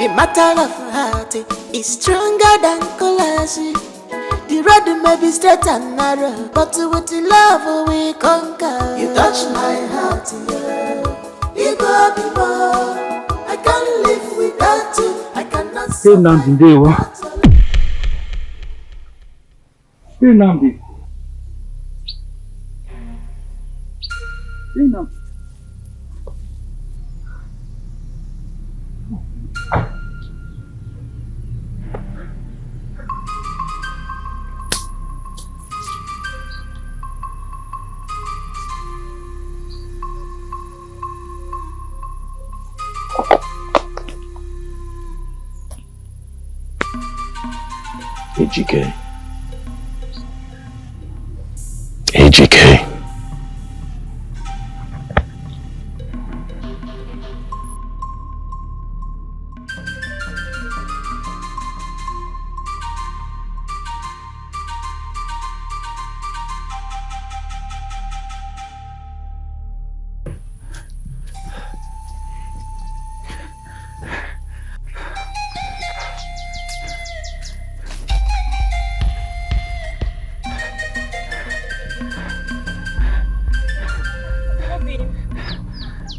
The matter of heart is stronger than Colossi. The road may be straight and narrow, but with the love we conquer. You touch my heart, yeah. You go before. I can't live without you. I cannot survive without you. Namdi. Namdi. AGK. AGK.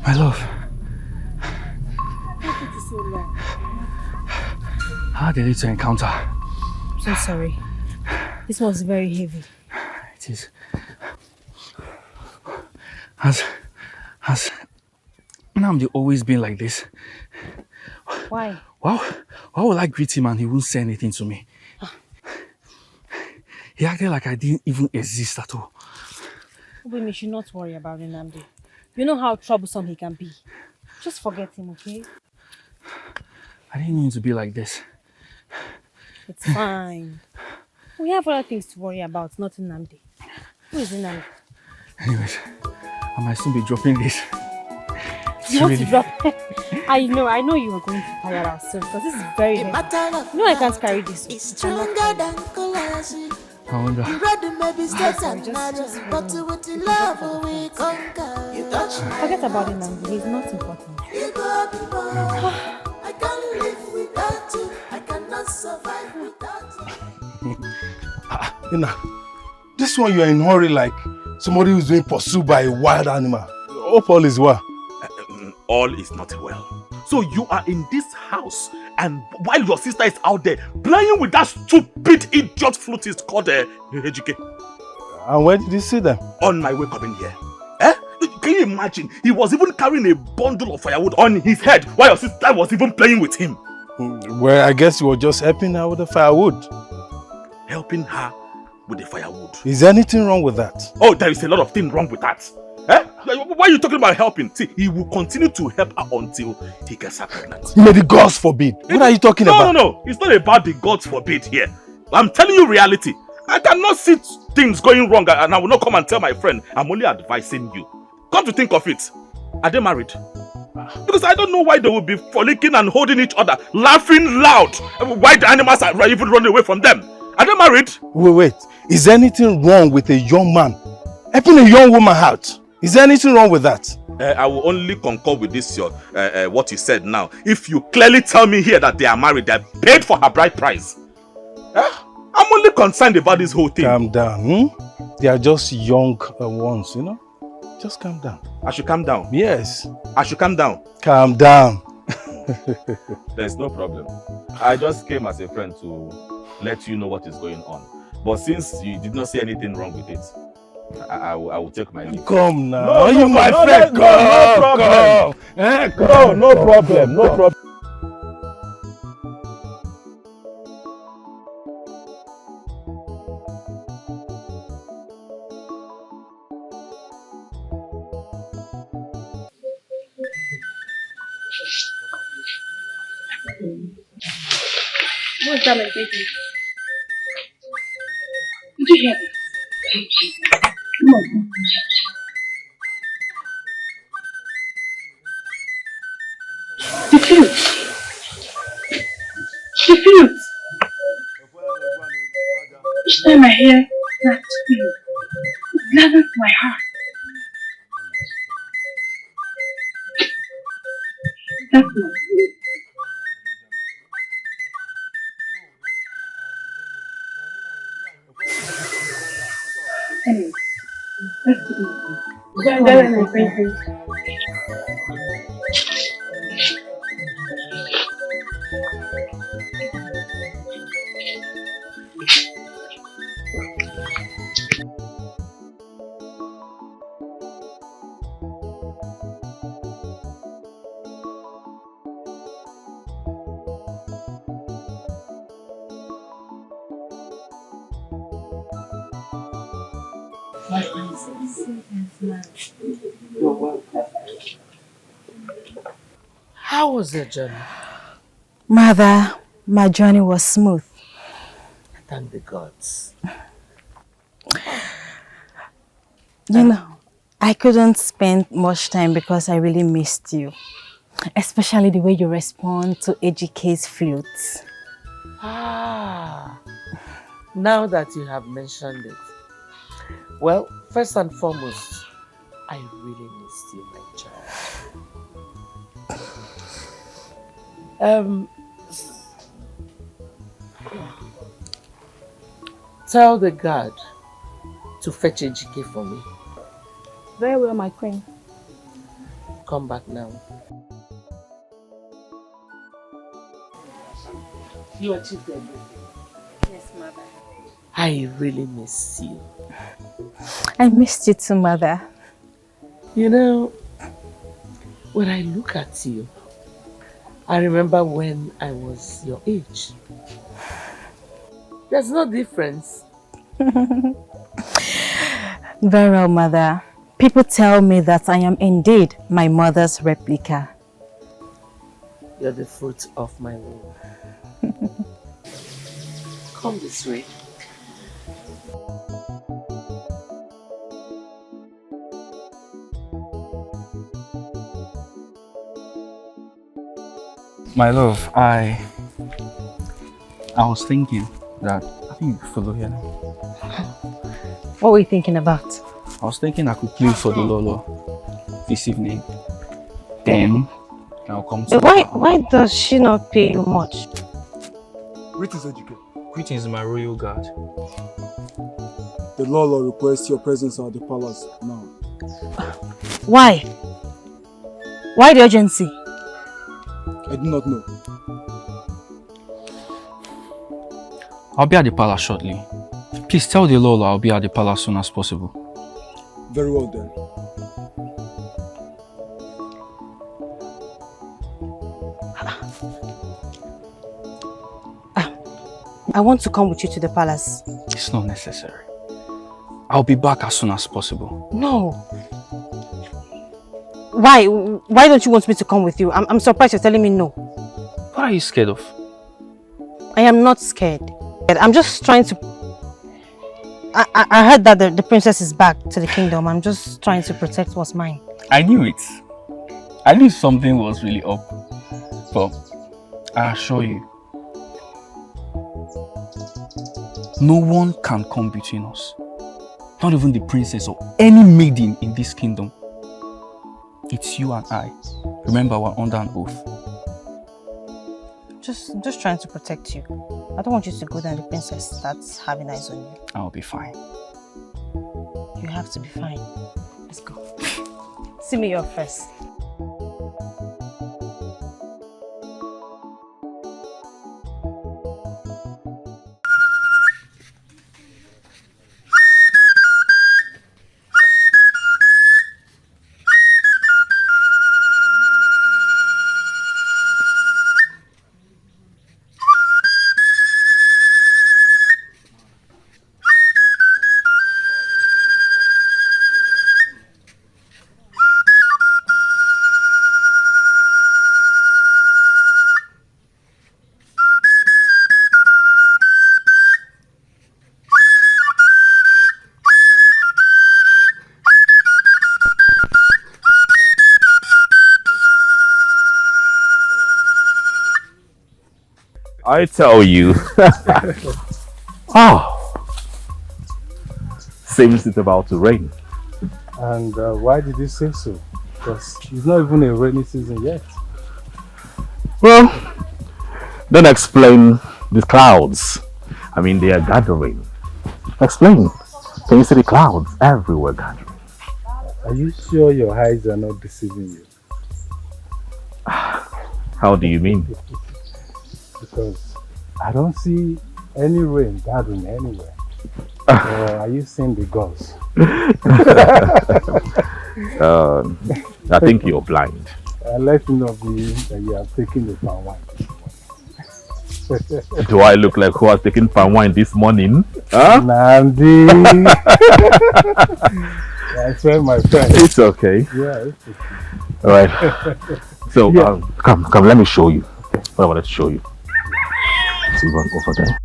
My love. Why took you so long? How did it encounter? I'm so sorry. This was very heavy. It is. Has Namdi always been like this? Why? Why would I greet him and he won't say anything to me? He acted like I didn't even exist at all. Baby, you should not worry about Namdi. You know how troublesome he can be. Just forget him, okay? I didn't know him to be like this. It's fine. We have other things to worry about, not Namdi. Who is Namdi? Anyways, I might soon be dropping this. You want to drop? I know you are going to tire us soon because this is very heavy. No, I can't carry this. it's stronger than Colossi. I wonder. The road may be straight and narrow, but with the love we conquer. You touch my Forget about him, Namdi. He's not important. You go before. I can't live without you. I cannot survive without you. This one you are in a hurry like somebody who's being pursued by a wild animal. Hope all is well. All is not well. So you are in this house, and while your sister is out there playing with that stupid idiot flutist called AGK. And where did you see them? On my way coming here. Can you imagine? He was even carrying a bundle of firewood on his head while your sister was even playing with him. Well, I guess you were just helping her with the firewood. Helping her with the firewood. Is anything wrong with that? Oh, there is a lot of things wrong with that. Why are you talking about helping? See, he will continue to help her until he gets her pregnant. May the gods forbid. What are you talking about? No. It's not about the gods forbid here. I'm telling you reality. I cannot see things going wrong and I will not come and tell my friend. I'm only advising you. Come to think of it. Are they married? Because I don't know why they will be frolicking and holding each other, laughing loud. Why the animals are even running away from them. Are they married? Wait. Is anything wrong with a young man helping a young woman out? Is there anything wrong with that? I will only concur with this, what you said now. If you clearly tell me here that they are married, they are paid for her bride price. I'm only concerned about this whole thing. Calm down. They are just young ones, you know. Just calm down. I should calm down? Yes. I should calm down? Calm down. There's no problem. I just came as a friend to let you know what is going on. But since you did not see anything wrong with it, I will take my leave. Come now. No, you my friend. No problem. No problem. What's that, my baby? Did you hear that? Come on. The flute. Each time I hear that flute, it gladdens my heart. That's not flute. Thank you. How was your journey? Mother, my journey was smooth. Thank the gods. You know, I couldn't spend much time because I really missed you. Especially the way you respond to AGK's flutes. Ah, now that you have mentioned it. Well, first and foremost, I really missed you, my child. Tell the guard to fetch a GK for me. Very well, my queen. Come back now. You achieved everything. Yes, mother. I really miss you. I missed you too, mother. You know, when I look at you, I remember when I was your age. There's no difference. Very well, mother. People tell me that I am indeed my mother's replica. You're the fruit of my womb. Come this way. My love, I was thinking that I think you could follow here now. What were you thinking about? I was thinking I could play for the Lolo this evening. Then I'll come to Why does she not pay you much? Greetings, Ejike. Greetings, my royal guard. The Lolo requests your presence at the palace now. Why? Why the urgency? I do not know. I'll be at the palace shortly. Please tell the Lolo I'll be at the palace as soon as possible. Very well then. I want to come with you to the palace. It's not necessary. I'll be back as soon as possible. No. Why? Why don't you want me to come with you? I'm surprised you're telling me no. What are you scared of? I am not scared. I'm just trying to... I heard that the princess is back to the kingdom. I'm just trying to protect what's mine. I knew it. I knew something was really up. But I assure you, no one can come between us. Not even the princess or any maiden in this kingdom. It's you and I. Remember, we're under an oath. I'm just trying to protect you. I don't want you to go there and the princess starts having eyes on you. I'll be fine. You have to be fine. Let's go. See me off first. I tell you. Oh, seems it's about to rain. And why did you say so? Because it's not even a rainy season yet. Well, don't explain the clouds. I mean, they are gathering. Explain. Can you see the clouds everywhere gathering? Are you sure your eyes are not deceiving you? How do you mean? Because I don't see any rain gathering anywhere. Or are you seeing the ghosts? I think you're blind. Let me know that you are taking the palm wine. Do I look like who has taken palm wine this morning? Huh? Nandi! I swear, my friend. It's okay. Yeah, it's okay. Alright. So, come, let me show you what I wanted to show you. See one over there.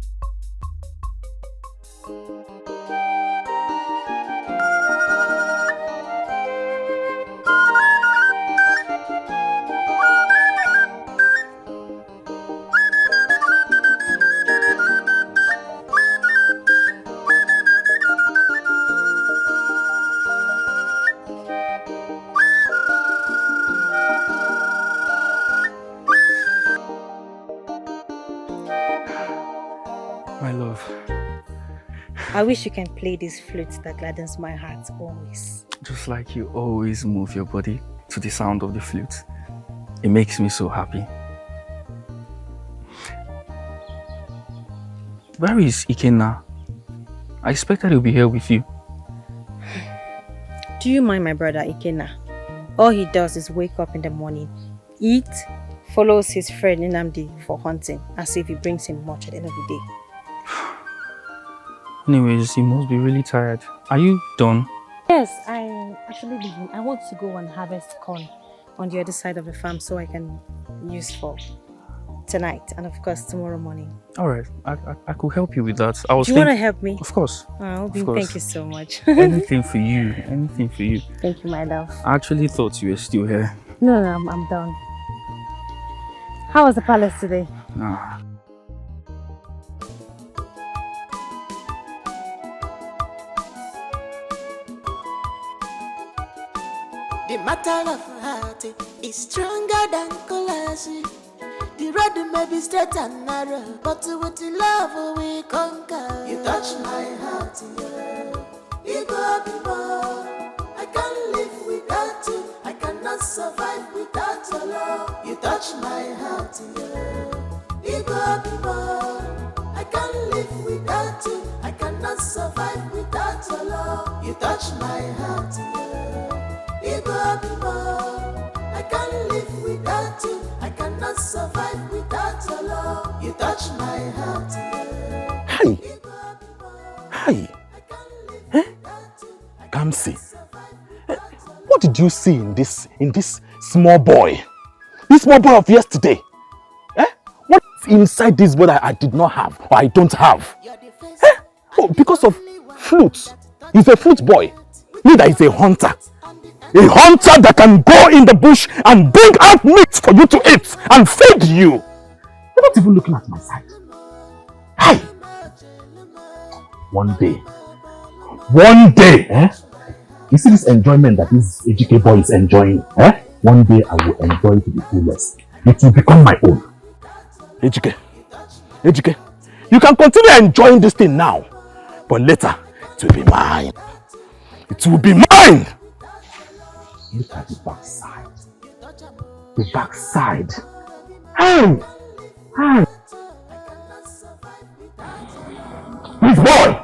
My love. I wish you can play this flute that gladdens my heart always. Just like you always move your body to the sound of the flute. It makes me so happy. Where is Ikenna? I expected he'll be here with you. Do you mind my brother Ikenna? All he does is wake up in the morning, eat, follows his friend Nnamdi for hunting, as if he brings him much at the end of the day. Anyways, he must be really tired. Are you done? Yes, I actually leaving. I want to go and harvest corn on the other side of the farm so I can use for tonight and of course tomorrow morning. Alright, I could help you with that. Do you want to help me? Of course. Oh, thank you so much. Anything for you. Anything for you. Thank you, my love. I actually thought you were still here. No, I'm done. How was the palace today? Nah. The matter of heart is stronger than colors. The road may be straight and narrow, but with the love we conquer. You touch my heart, yeah. You go before. I can't live without you. I cannot survive without your love. You touch my heart, yeah. You go before. I can't live without you. I cannot survive without your love. You touch my heart, yeah. You go before. I can't live without you. I cannot survive without your love. You touch my heart, yeah. Hi. Hi. Kamsi. What did you see in this small boy? This small boy of yesterday? What is inside this boy that I did not have or I don't have? Oh, because of flute. He's a flute boy. Me that is a hunter. A hunter that can go in the bush and bring out meat for you to eat and feed you. You're not even looking at my side. Hi. One day, you see this enjoyment that this AGK boy is enjoying, one day I will enjoy it to the fullest. It will become my own. AGK, you can continue enjoying this thing now, but later it will be mine. It will be mine. Look at the backside. The backside. Hey! This boy!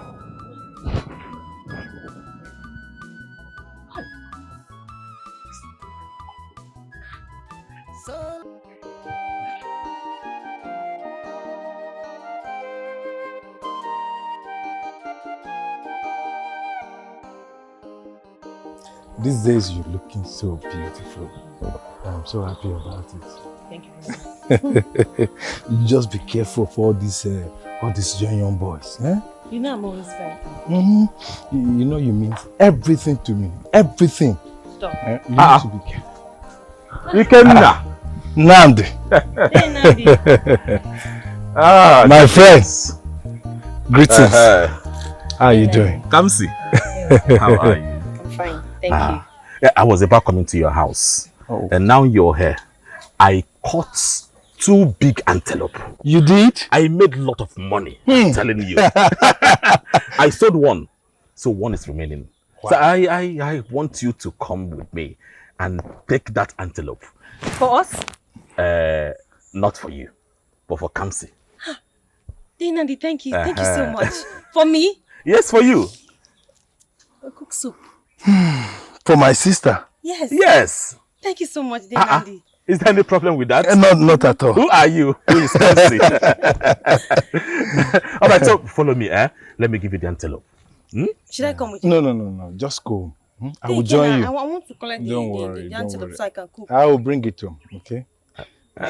These days you're looking so beautiful. I'm so happy about it. Thank you. You just be careful for all these young boys. You know I'm always very You know you mean everything to me. Everything. Stop. You need to be careful. Ikenna. Nnamdi. Hey, Nandi. My friends. Greetings. How are you doing? Kamsi. How are you? I'm fine. Thank you. Yeah, I was about coming to your house. Oh. And now you're here. I caught 2 big antelope. You did? I made a lot of money, I'm telling you. I sold one, so one is remaining. So I want you to come with me and take that antelope. For us? Not for you, but for Kamsi. Nandi, thank you. Thank you so much. For me? Yes, for you. I'll cook soup. For my sister? Yes. Yes. Thank you so much, Nandi. Is there any problem with that? Not at all. Who are you? Who is Kamsi? All right, so follow me. Let me give you the antelope. Should I come with you? No. Just go. I will join you. I want to collect Don't the worry. antelope so I can cook. I will bring it home, okay?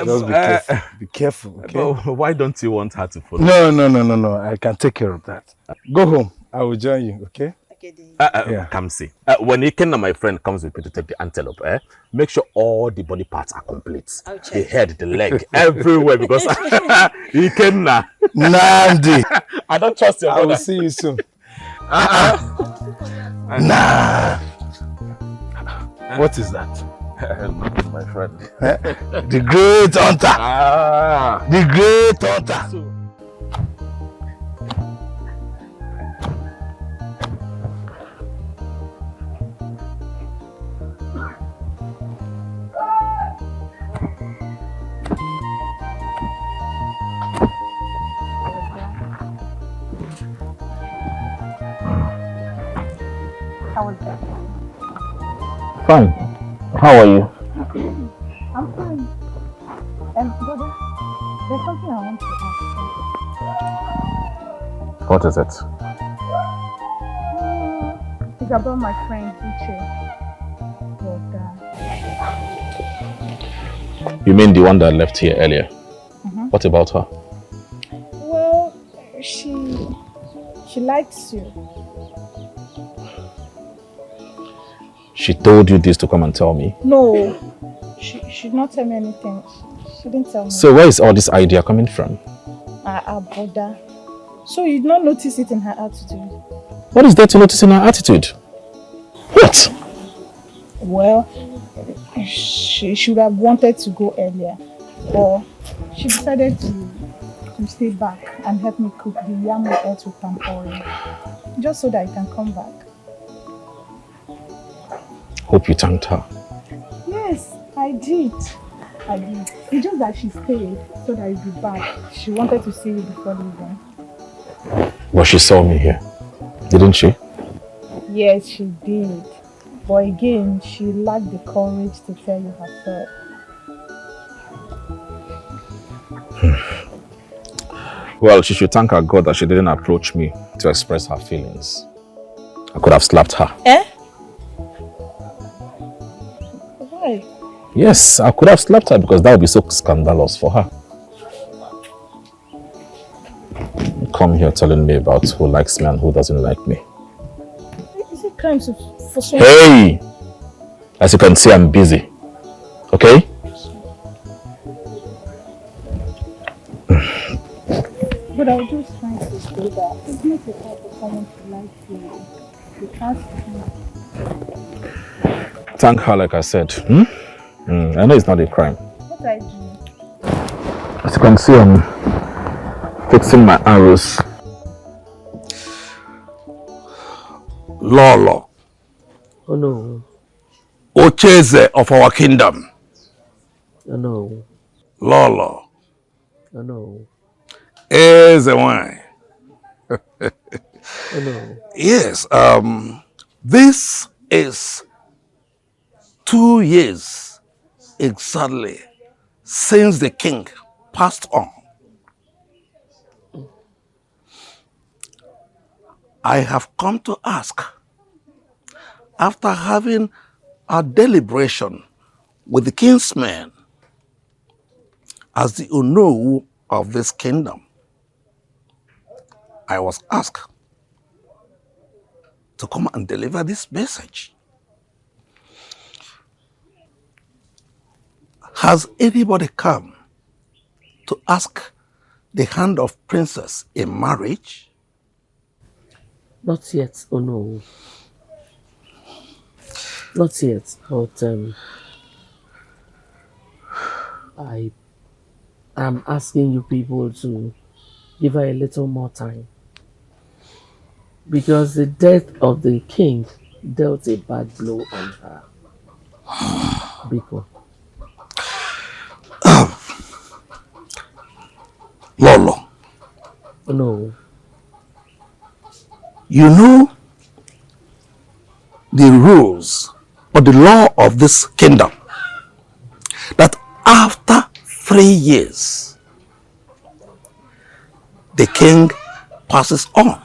Just be careful. Be careful, okay? But why don't you want her to follow? No. I can take care of that. Go home. I will join you, okay? Kamsi. When Ikenna, my friend, comes with me to take the antelope, make sure all the body parts are complete. The head, the leg, everywhere, because Ikenna. Nandi. I don't trust your brother. I will see you soon. Nah. What is that? Nothing, my friend. The great hunter. The great hunter. How was that? Fine. How are you? I'm fine. Brother, there's something I want to ask you. What is it? It's about my friend, Uche. You mean the one that left here earlier? What about her? Well, she likes you. She told you this to come and tell me? No, she did not tell me anything. She didn't tell me. So where is all this idea coming from? Our brother. So you did not notice it in her attitude? What is there to notice in her attitude? What? Well, she should have wanted to go earlier, but she decided to stay back and help me cook the yam with earth with palm oil, just so that I can come back. Hope you thanked her. Yes, I did. It's just that she stayed so that I'd be back. She wanted to see you before leaving. But she saw me here, didn't she? Yes, she did. But again, she lacked the courage to tell you herself. Well, she should thank her God that she didn't approach me to express her feelings. I could have slapped her. Eh? Why? Yes, I could have slapped her because that would be so scandalous for her. Come here telling me about who likes me and who doesn't like me. Is it crime for so? Hey! As you can see, I'm busy. Okay? But I was just trying to say that it's not a crime for someone to like you. You can't see. Thank her, like I said. I know it's not a crime. What I do? As you can see, I'm fixing my arrows. Lolo. Oh no. Ocheze of our kingdom. Oh no. Lolo. Oh no. Eze wine. Oh no. Yes, this is 2 years exactly since the king passed on. I have come to ask, after having a deliberation with the king's men as the Unu of this kingdom, I was asked to come and deliver this message. Has anybody come to ask the hand of princess in marriage? Not yet. Oh no. Not yet. But I am asking you people to give her a little more time. Because the death of the king dealt a bad blow on her. Biko. Lolo, No. you know the rules or the law of this kingdom, that after 3 years, the king passes on.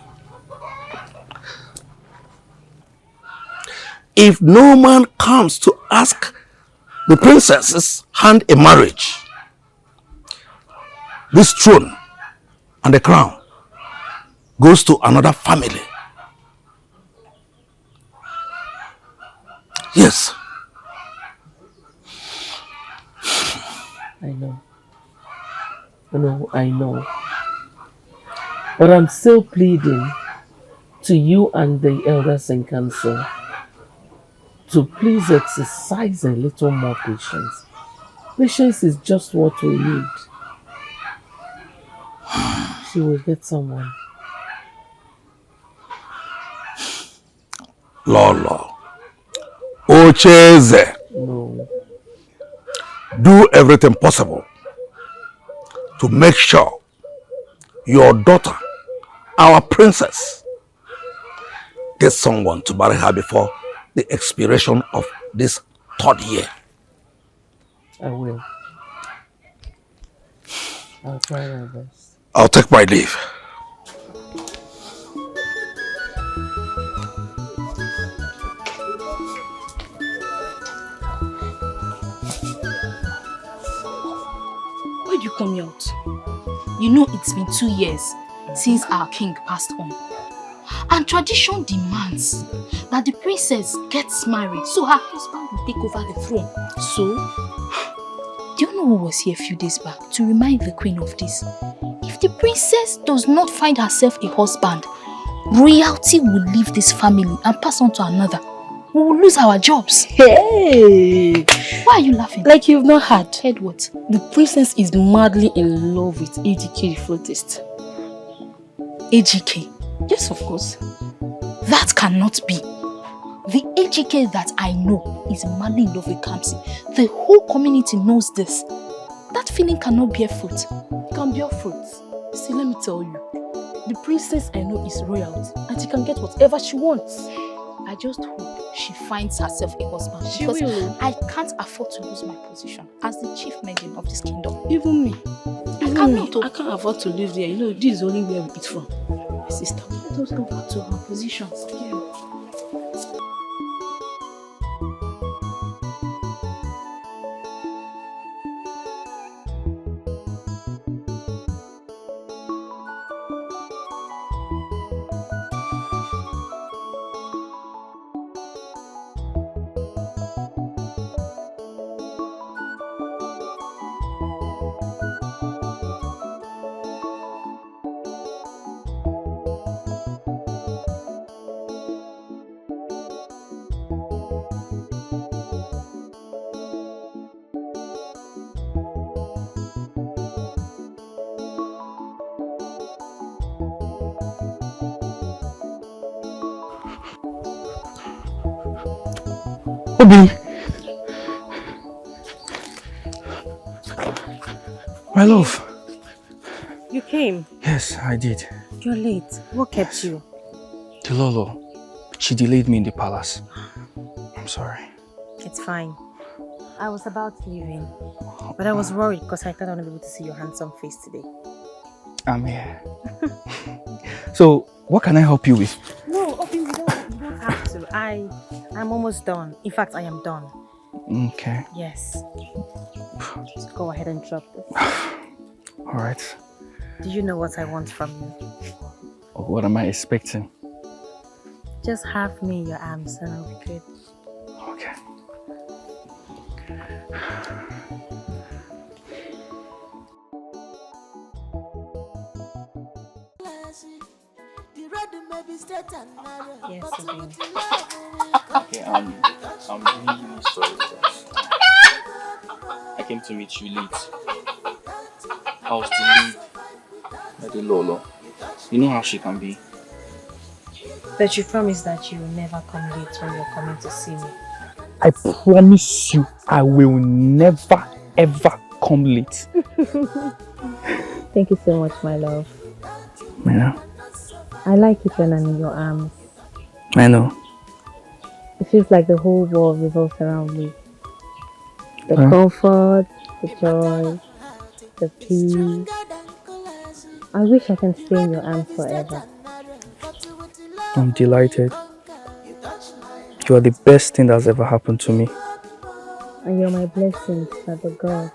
If no man comes to ask the princess's hand in marriage, this throne and the crown goes to another family. Yes. I know. No, I know. But I'm still pleading to you and the elders in council to please exercise a little more patience. Patience is just what we need. She will get someone. Lolo, Ocheze, No. do everything possible to make sure your daughter, our princess, gets someone to marry her before the expiration of this 3rd year. I will. I'll try my best. I'll take my leave. Why do you call me out? You know it's been 2 years since our king passed on. And tradition demands that the princess gets married so her husband will take over the throne. So, do you know who was here a few days back to remind the queen of this? If the princess does not find herself a husband, royalty will leave this family and pass on to another. We will lose our jobs. Hey! Why are you laughing? Like you've not heard. Heard what? The princess is madly in love with AGK the flautist. AGK? Yes, of course. That cannot be. The AGK that I know is madly in love with Kamsi. The whole community knows this. That feeling cannot bear fruit. It can bear fruit. See, let me tell you. The princess I know is royalty and she can get whatever she wants. I just hope she finds herself a husband. She because will. I can't afford to lose my position as the chief maiden of this kingdom. Even me. I cannot. I can't afford to live there. You know, this is only where we eat from. My sister. Let us go back to our positions. Yeah. Obi! My love. You came? Yes, I did. You're late. What kept you? The Lolo. She delayed me in the palace. I'm sorry. It's fine. I was about leaving, but I was worried because I thought I wouldn't be able to see your handsome face today. I'm here. So, what can I help you with? No, Obi, you don't have to. I'm almost done. In fact, I am done. Okay. Yes. So go ahead and drop this. Alright. Do you know what I want from you? What am I expecting? Just have me in your arms and I'll be good. Okay. Yes, Obi. Okay, I'm really sorry that I came to meet you late. I was delayed by the Lolo. You know how she can be. But you promise that you will never come late when you're coming to see me. I promise you, I will never ever come late. Thank you so much, my love. I know. I like it when I'm in your arms. I know. It feels like the whole world revolves around me. The Huh? comfort, the joy, the peace. I wish I can stay in your arms forever. I'm delighted. You are the best thing that's ever happened to me. And you're my blessings that the God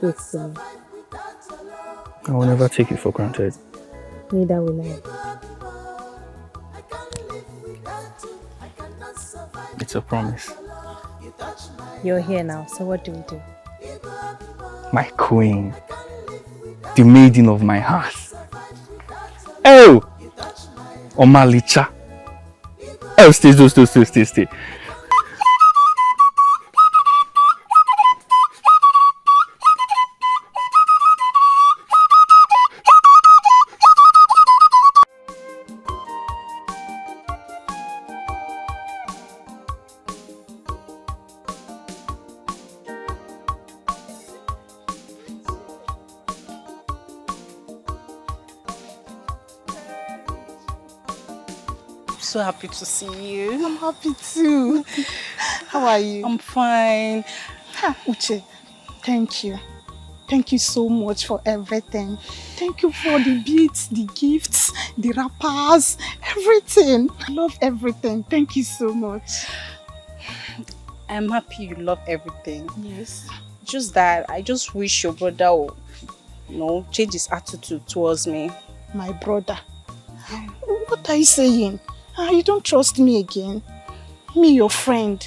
gives to me. I will never take you for granted. Neither will I. It's a promise. You're here now, so what do we do? My queen. The maiden of my heart. Oh! Omalicha. Oh, stay. So happy to see you. I'm happy too. How are you? I'm fine. Uche, thank you. Thank you so much for everything. Thank you for the beats, the gifts, the wrappers, everything. I love everything. Thank you so much. I'm happy you love everything. Yes. Just that I just wish your brother would, change his attitude towards me. My brother? What are you saying? You don't trust me again? Me, your friend.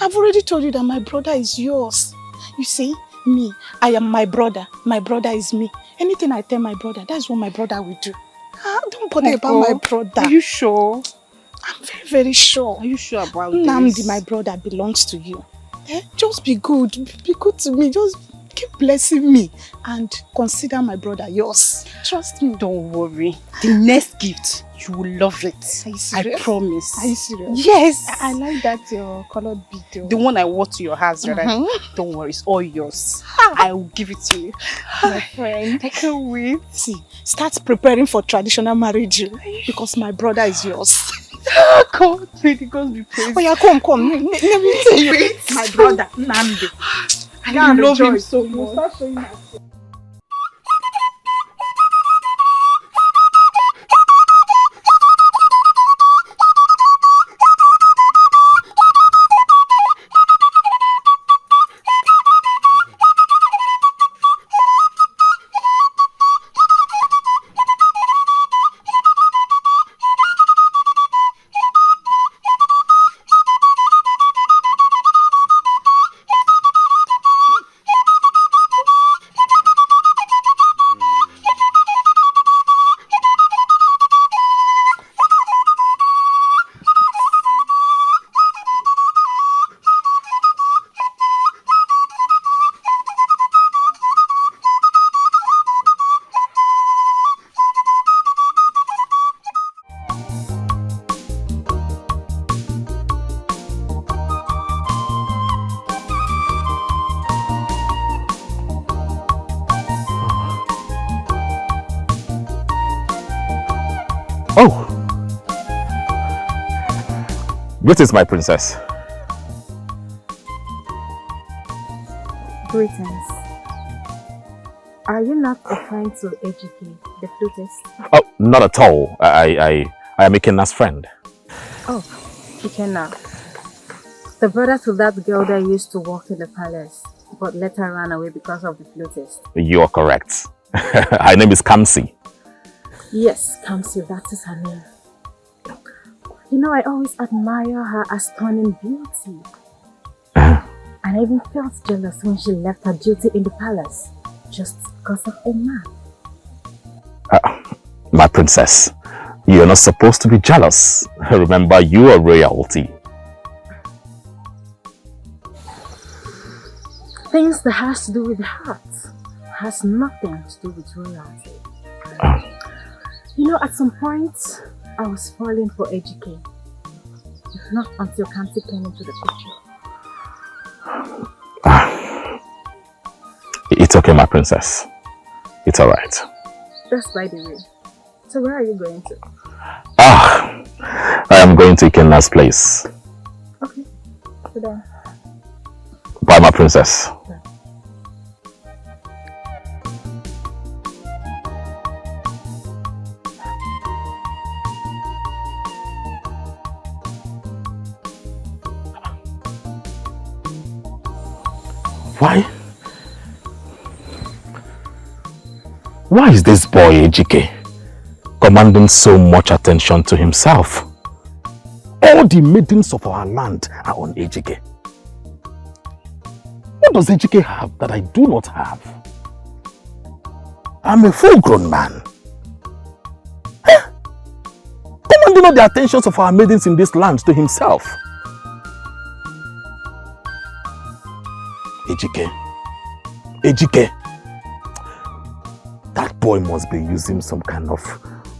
I've already told you that my brother is yours. You see, me, I am my brother. My brother is me. Anything I tell my brother, that's what my brother will do. Don't bother about my brother. Are you sure? I'm very, very sure. Are you sure about Namdi, this? my brother, belongs to you. Just be good. Be good to me. Just keep blessing me and consider my brother yours. Trust me. Don't worry. The next gift, you will love it. Are you serious? I promise. Are you serious? Yes. I like that your colored bead. The one I wore to your house, right? Don't worry, it's all yours. I will give it to you. My friend. I can't wait. See, start preparing for traditional marriage because my brother is yours. God, may the gods be praised. Oh yeah, come. Let me tell you. My brother, Namdi. I love him so much. Start showing my Oh! Greetings, my princess. Greetings. Are you not trying to educate the flutist? Oh, not at all. I am Ikena's friend. Oh, Ikenna. The brother to that girl that used to work in the palace, but later ran away because of the flutist. You are correct. Her name is Kamsi. Yes, Kamsi, that is her name. You know, I always admire her stunning beauty. And I even felt jealous when she left her duty in the palace, just because of a man. My princess, you are not supposed to be jealous. Remember, you are royalty. Things that has to do with the heart has nothing to do with royalty. You know, at some point, I was falling for AGK. Not until Kamsi came into the picture. It's okay, my princess. It's alright. That's by the way. So where are you going to? I am going to Ikenna's place. Okay. Sit down. Bye, my princess. Yeah. Why is this boy Ejike commanding so much attention to himself? All the maidens of our land are on Ejike. What does Ejike have that I do not have? I'm a full-grown man. Commanding all the attentions of our maidens in this land to himself. Ejike. That boy must be using some kind of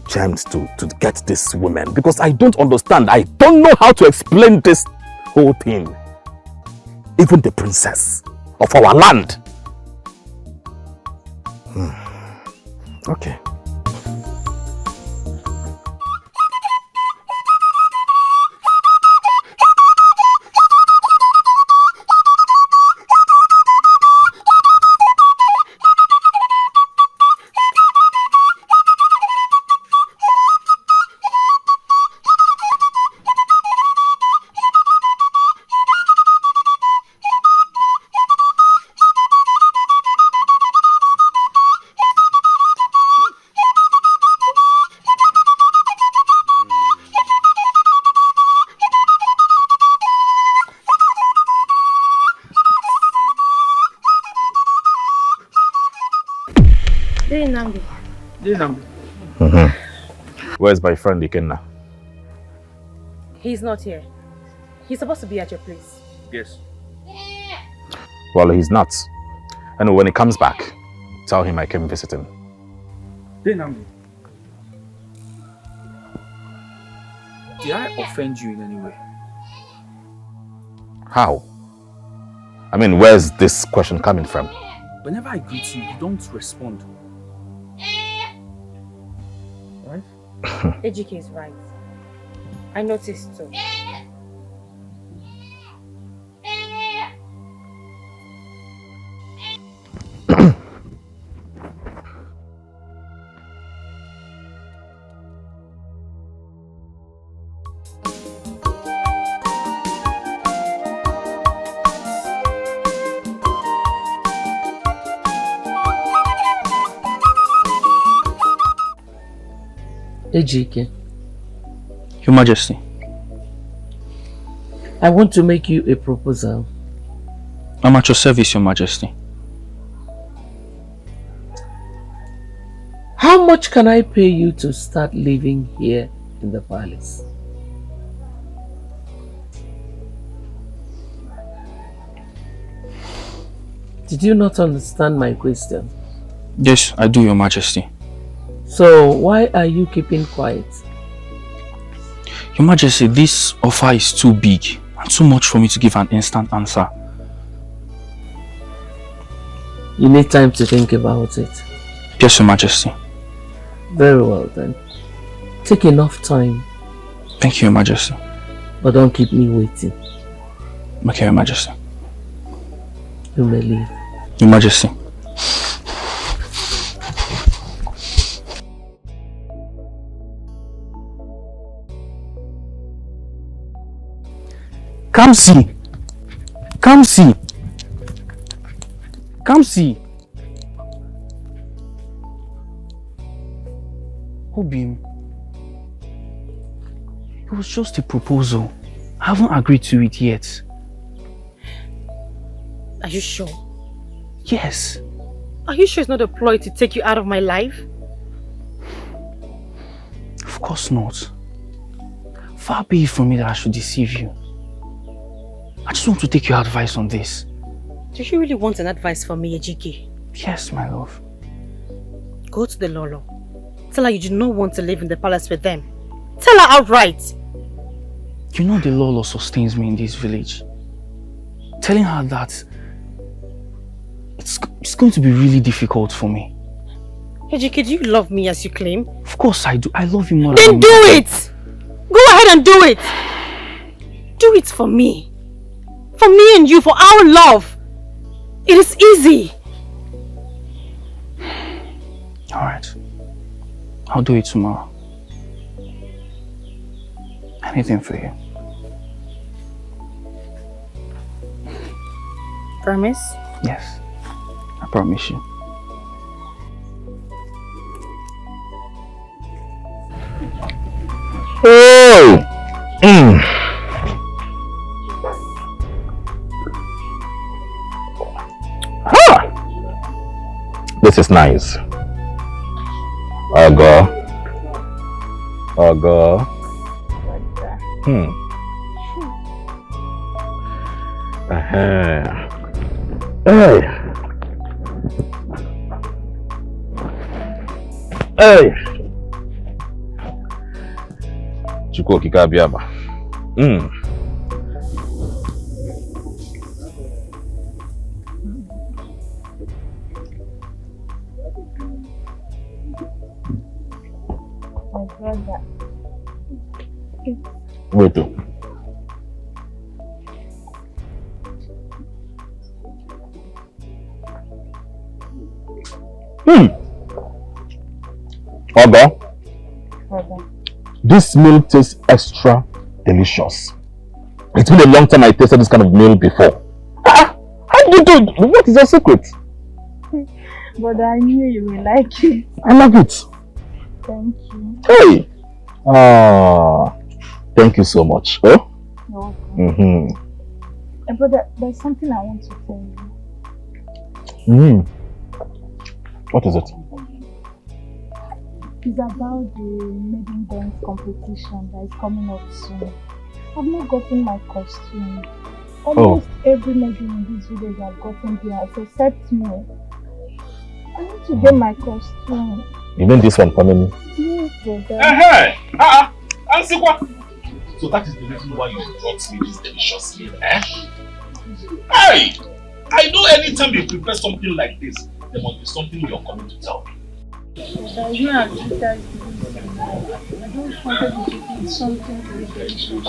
gems to get this woman, because I don't understand. I don't know how to explain this whole thing. Even the princess of our land. Okay. Where's my friend Ikenna? He's not here. He's supposed to be at your place. Yes. Well, he's not. And when he comes back, tell him I came visit him. Did I offend you in any way? How? I mean, where's this question coming from? Whenever I greet you, you don't respond. Right? Ejike is right. I noticed too. Ejike. Your Majesty. I want to make you a proposal. I'm at your service, Your Majesty. How much can I pay you to start living here in the palace? Did you not understand my question? Yes, I do, Your Majesty. So why are you keeping quiet? Your Majesty, this offer is too big and too much for me to give an instant answer. You need time to think about it. Yes, Your Majesty. Very well then. Take enough time. Thank you, Your Majesty. But don't keep me waiting. Okay, Your Majesty. You may leave. Your Majesty. Come see. Come see. Come see. Obim, it was just a proposal. I haven't agreed to it yet. Are you sure? Yes. Are you sure it's not a ploy to take you out of my life? Of course not. Far be it from me that I should deceive you. I just want to take your advice on this. Do you really want an advice from me, Ejike? Yes, my love. Go to the Lolo. Tell her you do not want to live in the palace with them. Tell her outright. You know the law sustains me in this village. Telling her that it's going to be really difficult for me. Ejike, do you love me as you claim? Of course I do. I love you more than do it! Go ahead and do it! Do it for me. For me and you, for our love. It is easy. Alright. I'll do it tomorrow. Anything for you. Promise? Yes. I promise you. Oh! This is nice. Ogo. Hey. Chukwu okike abịaba. My brother. Wait. Ogo. This meal tastes extra delicious. It's been a long time I tasted this kind of meal before. How did you do it? What is your secret? But I knew you will like it. I love it. Thank you. Hey! Thank you so much. Oh? You're welcome. Brother, there's something I want to tell you. What is it? It's about the maiden dance competition that is coming up soon. I've not gotten my costume. Almost every maiden in this village have gotten theirs except me. I need to get my costume. You mean this one coming? Yes, brother. So that is the reason why you brought me this delicious meal, eh? Hey! I know anytime you prepare something like this, there must be something you're coming to tell me. There's no advertisement. I just wanted to eat something very delicious.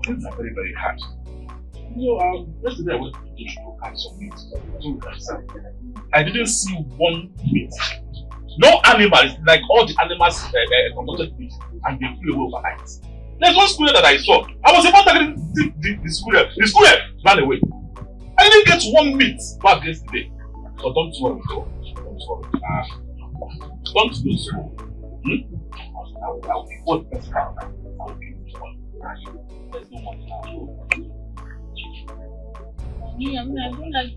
Things are very, very hard. Yesterday I went to the bush to catch some meat. I didn't see one meat. No animals, like all the animals conducted meat and they flew away overnight. There's one squirrel that I saw. I was about to get the squirrel. The squirrel ran away. I didn't get one meat back yesterday. So don't worry, though. Don't worry. Don't lose hope. I'll be what best kind. I'll be one. There's no one now. I don't like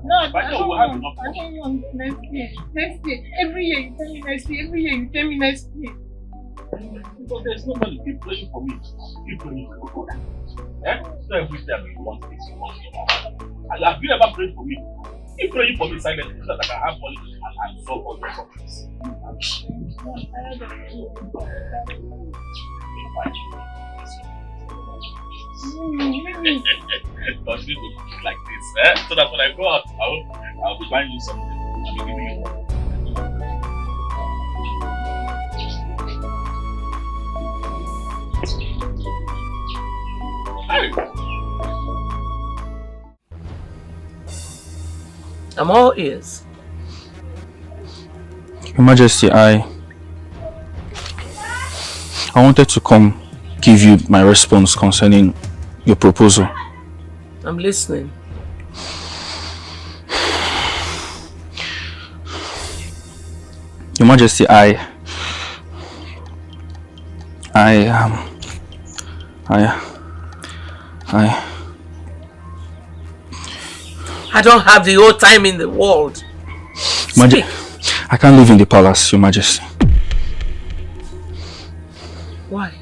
No, I don't want next year. Next year. Every year you tell me next year. Every year you tell me next year. Because there's nobody. Keep praying for me. Keep praying for me. So every time you want this, you want it. Have you ever prayed for me? Keep praying for me silently so that I can have money and solve all your problems. Continue to look like this, so that when I go out, I'll be buying you something. I'll be giving you one. Hey. I'm all ears. Your Majesty, I wanted to come give you my response concerning your proposal. I'm listening. Your Majesty, I I don't have the whole time in the world. I can't live in the palace, Your Majesty. Why?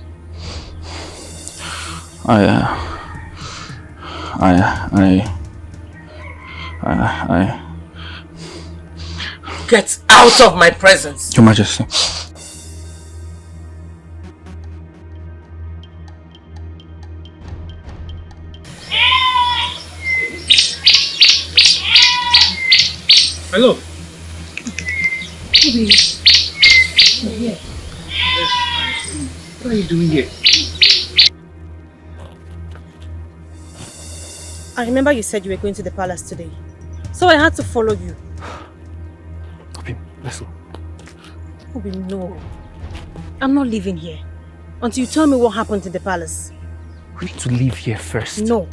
Get out of my presence. Your Majesty. Hello. What are you doing here? I remember you said you were going to the palace today, so I had to follow you. Okay, let's go. Obi, no. I'm not leaving here until you tell me what happened in the palace. We need to leave here first. No.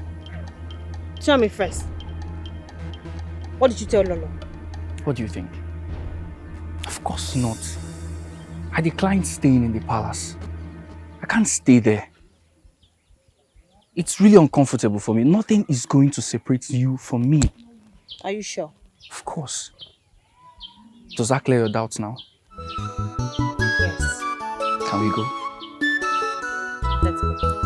Tell me first. What did you tell Lolo? What do you think? Of course not. I declined staying in the palace. I can't stay there. It's really uncomfortable for me. Nothing is going to separate you from me. Are you sure? Of course. Does that clear your doubts now? Yes. Can we go? Let's go.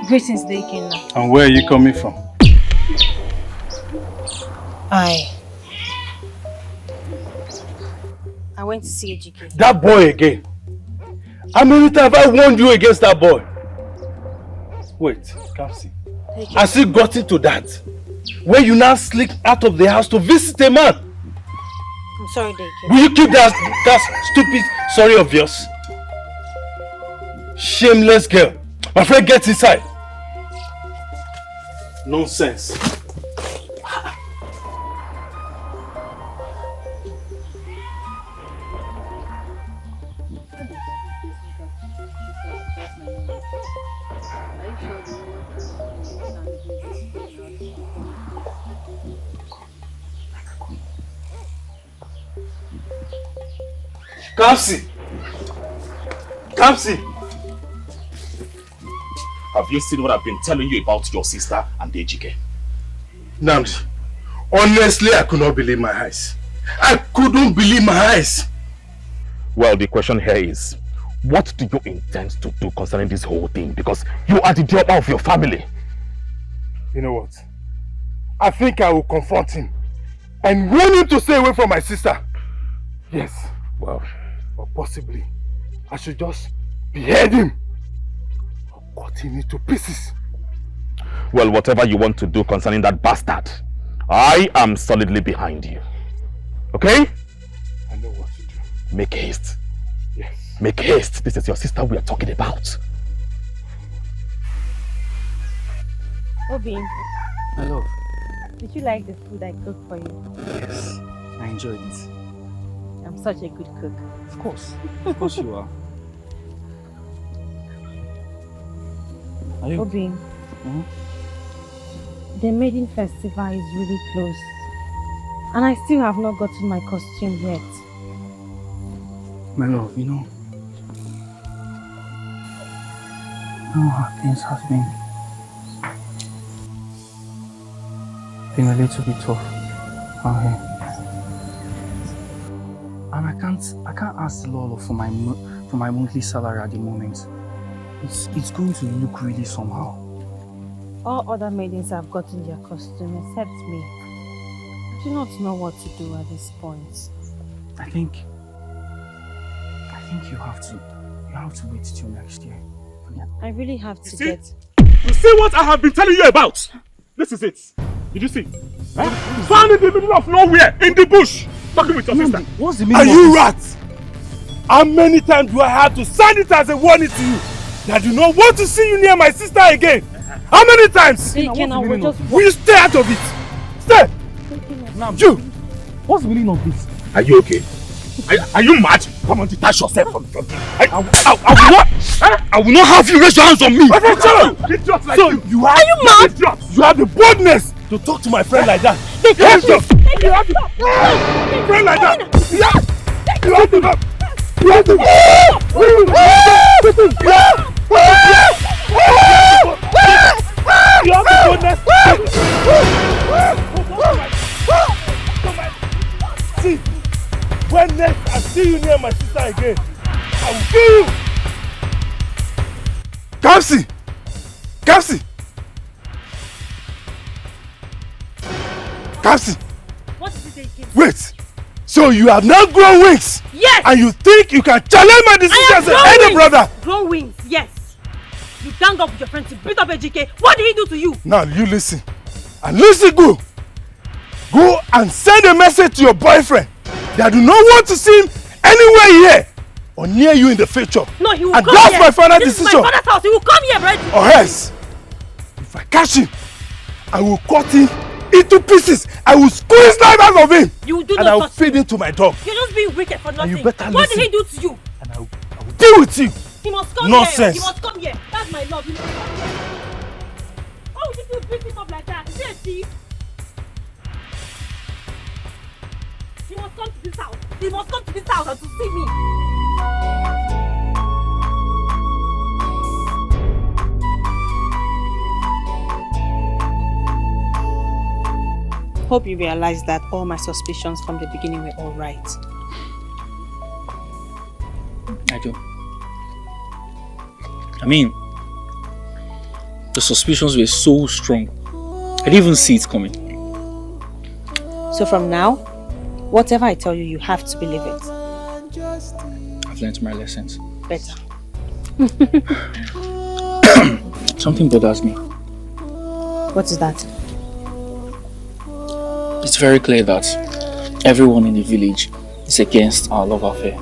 Greetings, Deakinna. And where are you coming from? I went to see Ejike. That boy again. How many times have I warned you against that boy? Wait, come see. I still got into that. Where you now slipped out of the house to visit a man. I'm sorry, Deakinna. Will you keep that stupid sorry of yours? Shameless girl. My friend, get inside. Nonsense. Kamsi! Kamsi! Have you seen what I've been telling you about your sister and Ejike? Namdi, honestly, I could not believe my eyes. I couldn't believe my eyes. Well, the question here is, what do you intend to do concerning this whole thing? Because you are the daughter of your family. You know what? I think I will confront him and warn him to stay away from my sister. Yes. Well, or possibly, I should just behead him. Cut him into pieces. Well, whatever you want to do concerning that bastard, I am solidly behind you. Okay? I know what to do. Make haste. Yes. Make haste. This is your sister we are talking about. Obi. My love. Did you like the food I cooked for you? Yes. I enjoyed it. I'm such a good cook. Of course. Of course you are. Obi, the maiden festival is really close, and I still have not gotten my costume yet. My love, you know how things have been a little bit tough out here, and I can't ask the Lord for my monthly salary at the moment. It's going to look really somehow. All other maidens have gotten their costume except me. I do not know what to do at this point. I think you have to wait till next year. I really have to You see what I have been telling you about? This is it. Did you see? Found in the middle of nowhere, in the bush, talking with your sister. What's the meaning Are of you this? rats? How many times do I have to send it as a warning to you? I do not want to see you near my sister again. How many times? Will you stay out of it? Stay! Now, you! What's the meaning of this? Are you okay? Are you mad? Come on, detach yourself from me. I will not have you raise your hands on me. Idiot like so you. Are you mad? Idiot. You have the boldness to talk to my friend like that. You have the friend like that. You have the boldness. See, when next I see you near my sister again, I will kill you. Kamsi! Kamsi! Kamsi! What did you say again? Wait! So you have now grown wings? Yes! And you think you can challenge my decision as an elder brother? Grown wings, yes. You gang up with your friends to beat up AJK. What did he do to you? Now you listen. And listen good. Go and send a message to your boyfriend that I do not want to see him anywhere here or near you in the future. No, he will and come that's here. My final this decision. Is my father's house. He will come here, right? Or else, if I catch him, I will cut him into pieces. I will squeeze life out of him. You will do and I will feed him to my dog. You're just being wicked for nothing. And you better what listen. did he do to you? And I will deal with you. He must come Nonsense. here. He must come here. That's my love. He must come here. Why would you beat him up like that? Is he a thief? He must come to this house. He must come to this house and to see me. Hope you realize that all my suspicions from the beginning were all right. I do. I mean, the suspicions were so strong. I didn't even see it coming. So from now, whatever I tell you, you have to believe it. I've learned my lessons. Better. Something bothers me. What is that? It's very clear that everyone in the village is against our love affair.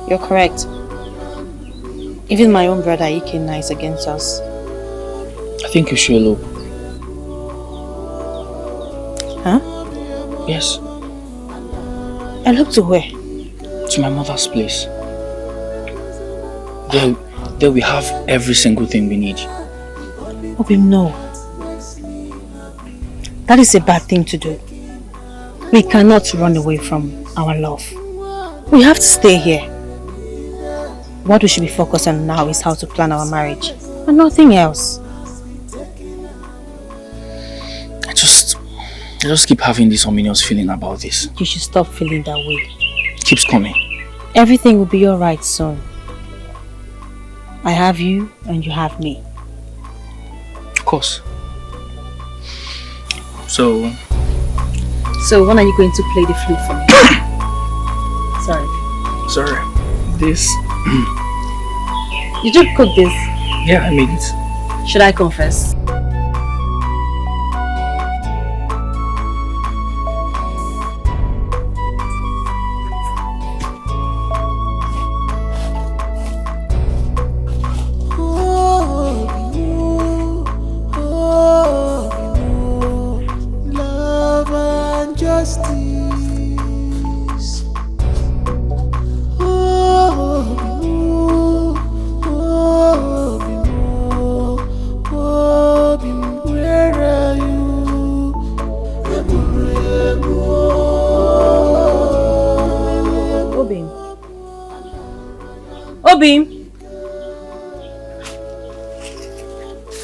You're correct. Even my own brother Ikenna is against us. I think you should elope. Huh? Yes. Elope to where? To my mother's place. There we have every single thing we need. Obim, no. That is a bad thing to do. We cannot run away from our love. We have to stay here. What we should be focused on now is how to plan our marriage and nothing else. I just keep having this ominous feeling about this. You should stop feeling that way. It keeps coming. Everything will be alright soon. I have you and you have me. Of course. So when are you going to play the flute for me? Sorry. This... Did you cook this? Yeah, I made it. Should I confess?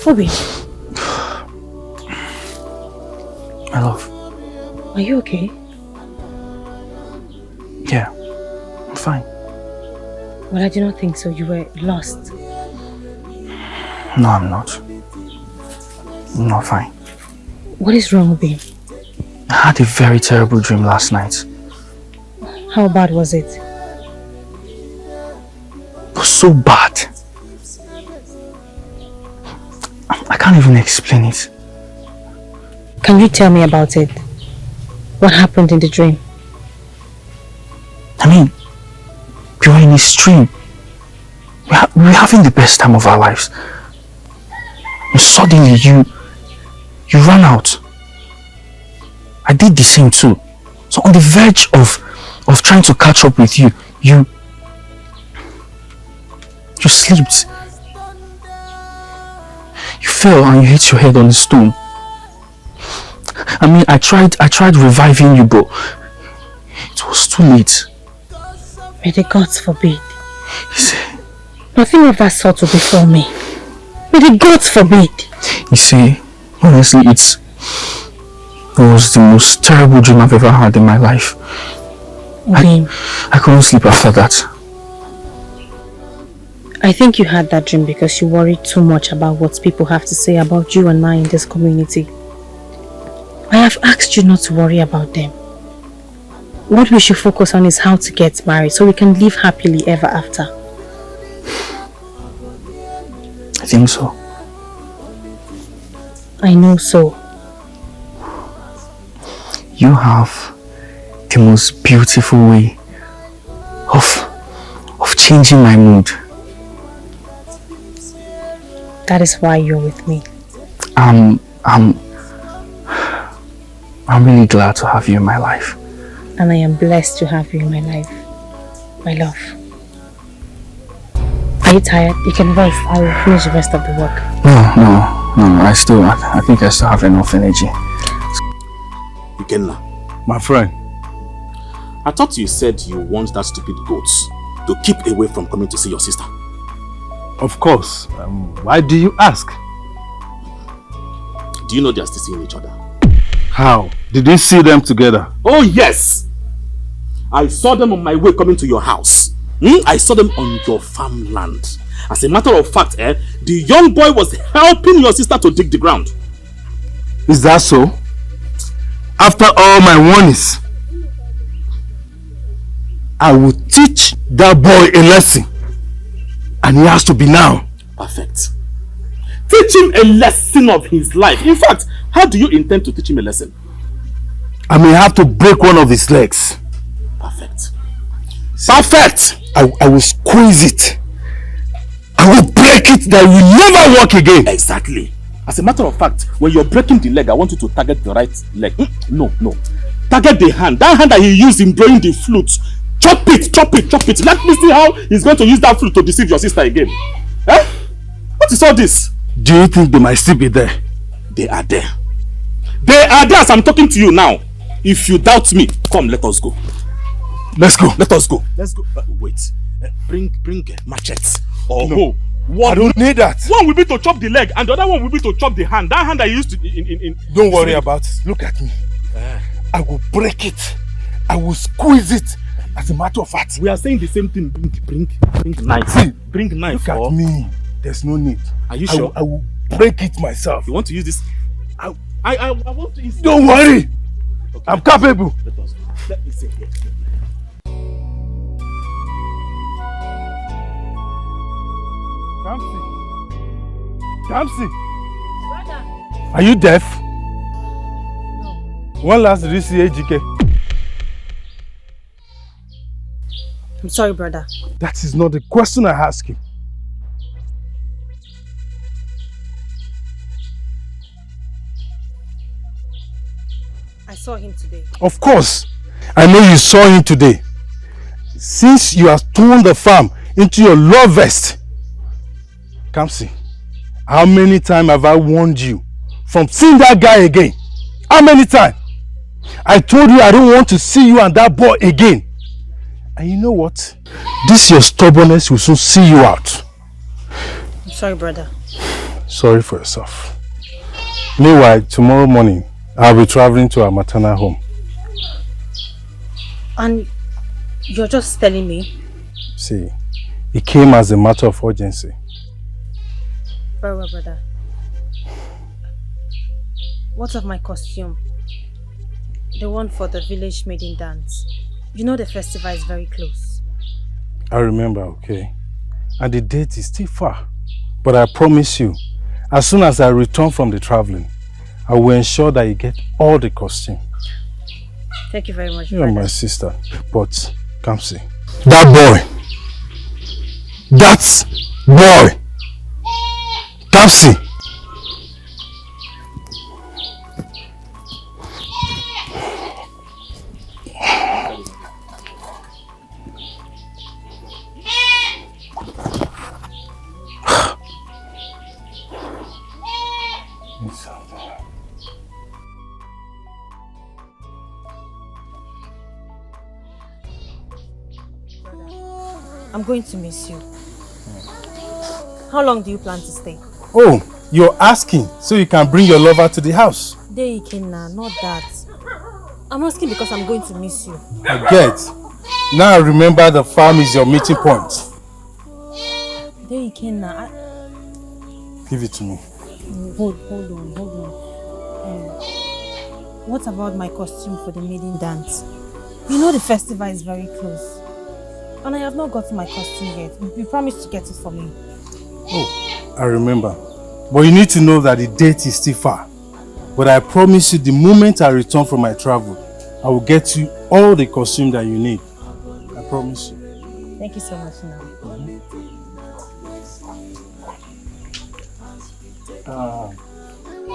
Obim. My love. Are you okay? Yeah, I'm fine. Well, I do not think so. You were lost. No, I'm not. I'm not fine. What is wrong, Obim? I had a very terrible dream last night. How bad was it? It was so bad. I can't even explain it. Can you tell me about it? What happened in the dream? I mean, we were in a stream. We were having the best time of our lives. And suddenly you ran out. I did the same too. So on the verge of trying to catch up with you, you slept. You fell and you hit your head on the stone. I mean, I tried reviving you, but it was too late. May the gods forbid. Nothing of that sort will befall me. May the gods forbid. You see, honestly, it was the most terrible dream I've ever had in my life. I couldn't sleep after that. I think you had that dream because you worried too much about what people have to say about you and I in this community. I have asked you not to worry about them. What we should focus on is how to get married so we can live happily ever after. I think so. I know so. You have the most beautiful way of changing my mood. That is why you're with me. I'm really glad to have you in my life. And I am blessed to have you in my life. My love. Are you tired? You can rest. I will finish the rest of the work. No. I think I still have enough energy. Ikenna. My friend. I thought you said you want that stupid goat to keep away from coming to see your sister. Of course. Why do you ask? Do you know they are still seeing each other? How? Did you see them together? Oh yes! I saw them on my way coming to your house. I saw them on your farmland. As a matter of fact, the young boy was helping your sister to dig the ground. Is that so? After all my warnings, I will teach that boy a lesson. And he has to be now. Perfect. Teach him a lesson of his life. In fact, how do you intend to teach him a lesson? I may have to break one of his legs. Perfect. Perfect! I will squeeze it. I will break it that will never walk again. Exactly. As a matter of fact, when you're breaking the leg, I want you to target the right leg. No. Target the hand. That hand that he used in blowing the flute. Chop it. Let me see how he's going to use that flute to deceive your sister again. What is all this? Do you think they might still be there? They are there. They are there as I'm talking to you now. If you doubt me, come, let us go. Let's go. Let us go. Let's go. Wait. Bring machetes. No. I don't need that. One will be to chop the leg and the other one will be to chop the hand. That hand I used to... Don't worry about it. Look at me. I will break it. I will squeeze it. As a matter of fact, we are saying the same thing. Bring knife. See, bring knife. Look at me. There's no need. Are you sure? I will break it myself. You want to use this? I want to use. Don't worry. Okay, I'm capable. Let us go. Let me see here. Kamsi. Brother. Are you deaf? No. When last did you see AGK? I'm sorry, brother. That is not the question I ask you. I saw him today. Of course. I know you saw him today. Since you have torn the farm into your love vest. Kamsi, how many times have I warned you from seeing that guy again? How many times? I told you I don't want to see you and that boy again. And you know what? This your stubbornness will soon see you out. I'm sorry, brother. Sorry for yourself. Meanwhile, tomorrow morning, I'll be traveling to our maternal home. And you're just telling me? See, it came as a matter of urgency. Very well, brother. What of my costume? The one for the village maiden dance. You know the festival is very close. I remember, okay? And the date is still far. But I promise you, as soon as I return from the traveling, I will ensure that you get all the costume. Thank you very much, You're brother. my sister. But, Kamsi, that boy, Kamsi. I'm going to miss you. How long do you plan to stay? Oh, you're asking so you can bring your lover to the house. Dey Ikenna, not that. I'm asking because I'm going to miss you. I get. Now I remember the farm is your meeting point. Dey Ikenna, Give it to me. Hold on. What about my costume for the maiden dance? You know the festival is very close. And I have not gotten my costume yet. You promised to get it for me. Oh, I remember. But you need to know that the date is still far. But I promise you the moment I return from my travel, I will get you all the costume that you need. I promise you. Thank you so much, now.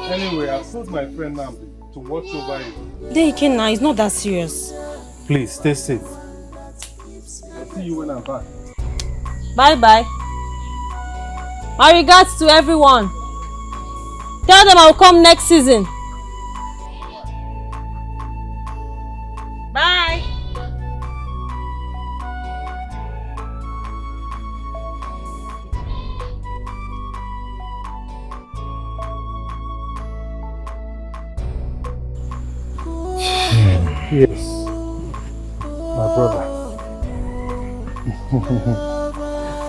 Anyway, I told my friend Nambi to watch over you. Dey Ikenna, it's not that serious. Please, stay safe. I'll see you when I'm back. Bye-bye. My regards to everyone. Tell them I'll come next season. Bye. Yes, my brother.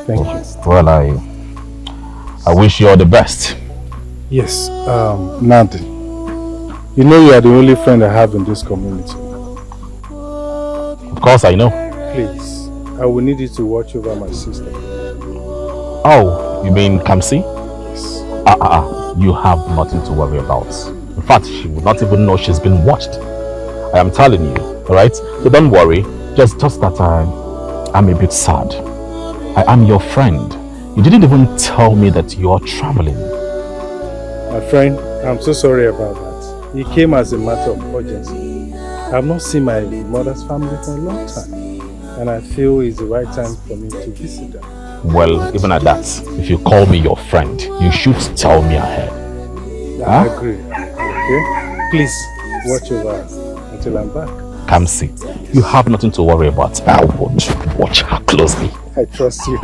Thank you. Well, I wish you all the best. Yes, Nandi. You know you are the only friend I have in this community. Of course I know. Please, I will need you to watch over my sister. Oh, you mean Kamsi? Yes. You have nothing to worry about. In fact, she will not even know she's been watched. I am telling you, alright? So don't worry. Just that I'm a bit sad. I am your friend. You didn't even tell me that you're traveling. My friend, I'm so sorry about that. It came as a matter of urgency. I have not seen my mother's family for a long time. And I feel it's the right time for me to visit them. Well, even at that, if you call me your friend, you should tell me ahead. Yeah, I agree. Okay? Please, watch over her until I'm back. Kamsi, you have nothing to worry about. I would watch her closely. I trust you.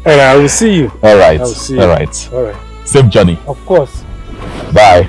And I will see you. Alright. I will see you. Alright. Alright. Safe journey. Of course. Bye.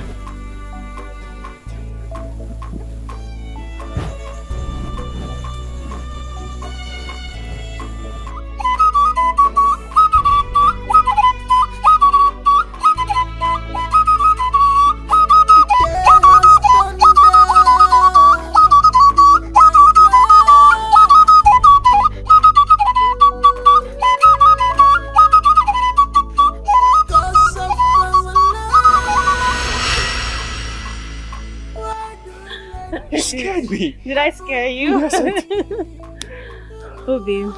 Me. Did I scare you? Yes, I did. Oh, babe.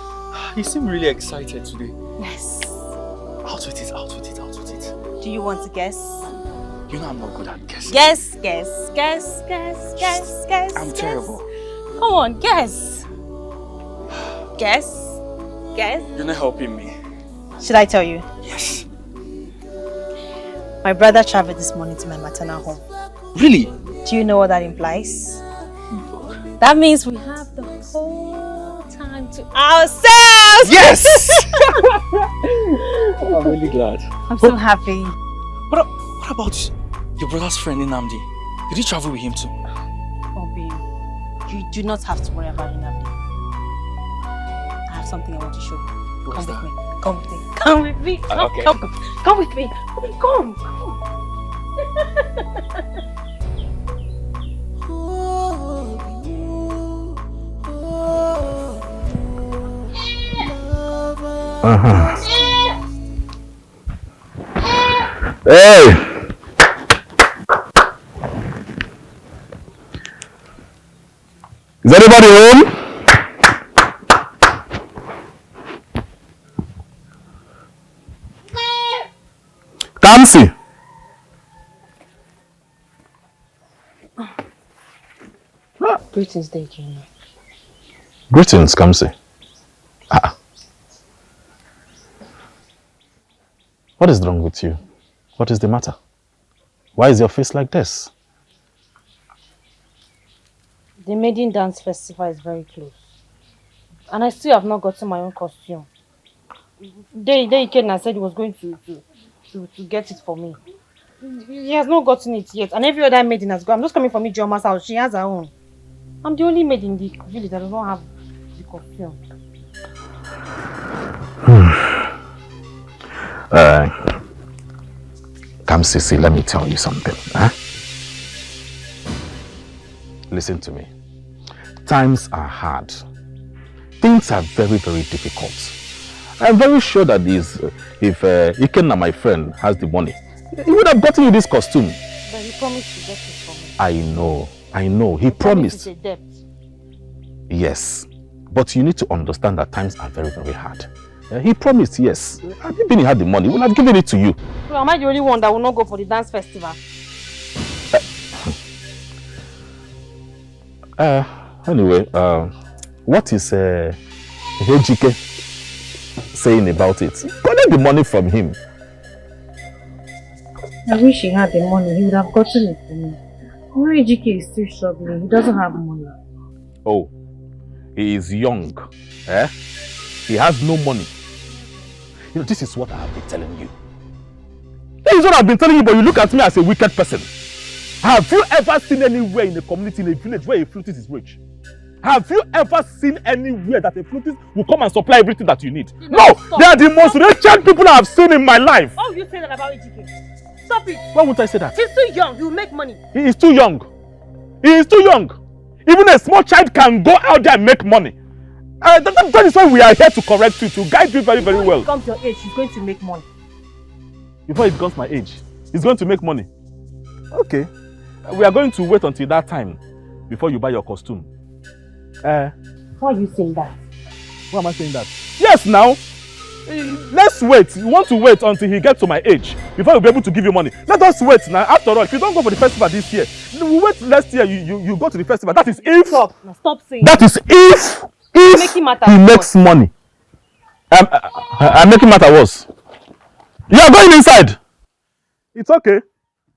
You seem really excited today. Yes. Out with it, out with it, out with it. Do you want to guess? You know I'm not good at guessing. Guess. I'm terrible. Come on, guess. Guess. You're not helping me. Should I tell you? Yes. My brother traveled this morning to my maternal home. Really? Do you know what that implies? That means we have the whole time to ourselves! Yes! I'm really glad. I'm so happy. What about your brother's friend Nnamdi? Did you travel with him too? Oh, babe. You do not have to worry about Nnamdi. I have something I want to show you. What's Come that? with me. Come with me. Come with me. Okay. Come with me. Come. Hey! Is anybody home? Kamsi! Greetings, Dejina. Greetings, Kamsi. What is wrong with you? What is the matter? Why is your face like this? The maiden dance festival is very close. And I still have not gotten my own costume. Ikenna said he was going to get it for me. He has not gotten it yet. And every other maiden has gone. I'm just coming from Ijeoma's house. She has her own. I'm the only maid in the village that does not have the costume. Come, Sissy, let me tell you something. Huh? Listen to me. Times are hard. Things are very, very difficult. I'm very sure that if Ikenna, my friend, has the money, he would have gotten you this costume. But he promised to get it for me. I know. He promised. It's a debt. Yes. But you need to understand that times are very, very hard. He promised, yes. Had he been he had the money, he would have given it to you. So am I the only one that will not go for the dance festival? Anyway, what is Ejike saying about it? Collect the money from him. I wish he had the money. He would have gotten it for me. Ejike is still struggling. He doesn't have money. Oh, he is young. He has no money. You know, this is what I have been telling you. This is what I've been telling you, but you look at me as a wicked person. Have you ever seen anywhere in a community, in a village, where a flutist is rich? Have you ever seen anywhere that a flutist will come and supply everything that you need? No! They are the most wretched people I have seen in my life. Why would you say that about Ejike? Stop it! Why would I say that? He's too young, he will make money. He is too young. He is too young. Even a small child can go out there and make money. That is why we are here to correct you, to guide you very, very well. Before he becomes your age, he's going to make money. Before he becomes my age, he's going to make money. Okay. We are going to wait until that time before you buy your costume. Why are you saying that? Why am I saying that? Yes, now. Let's wait. You want to wait until he gets to my age before we'll be able to give you money. Let us wait now. After all, if you don't go for the festival this year, we'll wait next year. You go to the festival. That is if. Stop saying that. Is if he makes money. I'm making matter worse. You are going inside. It's okay.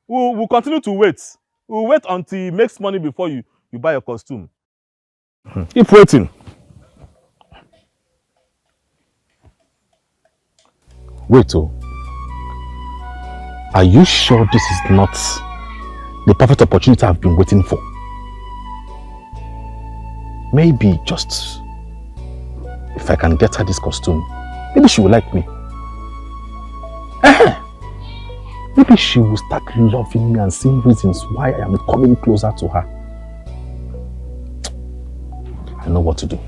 We'll continue to wait. We'll wait until he makes money before you buy your costume. Keep waiting. Wait, oh. Are you sure this is not the perfect opportunity I've been waiting for? Maybe just if I can get her this costume, maybe she will like me. Maybe she will start loving me and seeing reasons why I am coming closer to her. I know what to do.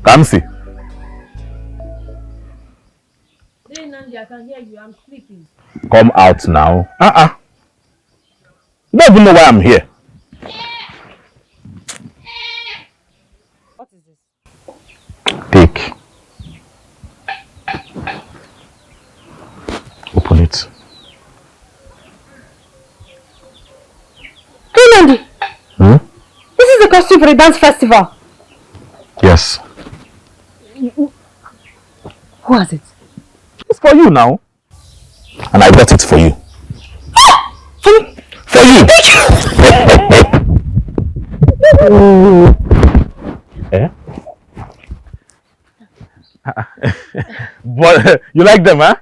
Kamsi. Hey Nandi, I can hear you. I'm sleeping. Come out now. You don't even know why I'm here. What is this? Take. Open it. Hey Nandi! This is the costume for the dance festival. Yes. Who has it? It's for you now. And I got it for you. For you! But you like them, huh?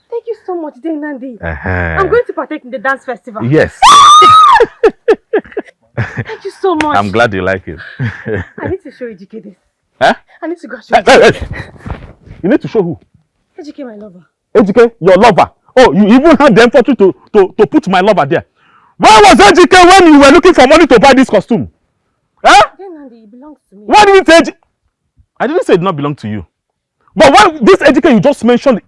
Thank you so much, Nandi. I'm going to partake in the dance festival. Yes. Thank you so much. I'm glad you like it. I need to show Ejike this. Huh? I need to go show Ejike. You need to show who? Ejike, my lover. Ejike, your lover. Oh, you even had the effort to put my lover there. Where was Ejike when you were looking for money to buy this costume? Huh? Nandi, it belongs to me. Why did you say Ejike? I didn't say it did not belong to you. But why this Ejike you just mentioned?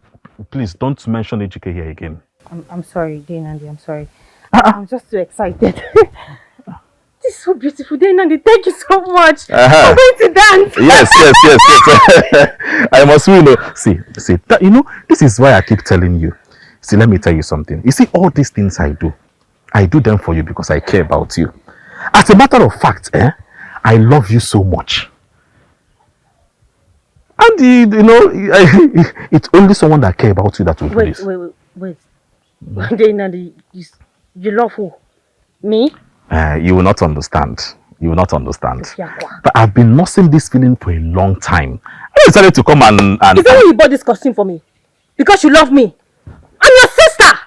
Please don't mention Ejike here again. I'm sorry, Nandi, I'm sorry. I'm just too excited. is so beautiful, Nandi. Thank you so much. I'm going to dance. Yes. I must win. See, this is why I keep telling you. See, let me tell you something. You see, all these things I do them for you because I care about you. As a matter of fact, I love you so much. And it's only someone that cares about you that will do this. Wait. Nandi, you love who? Me? You will not understand. But I've been nursing this feeling for a long time. I decided to come and... Is that why you bought this costume for me? Because you love me? I'm your sister!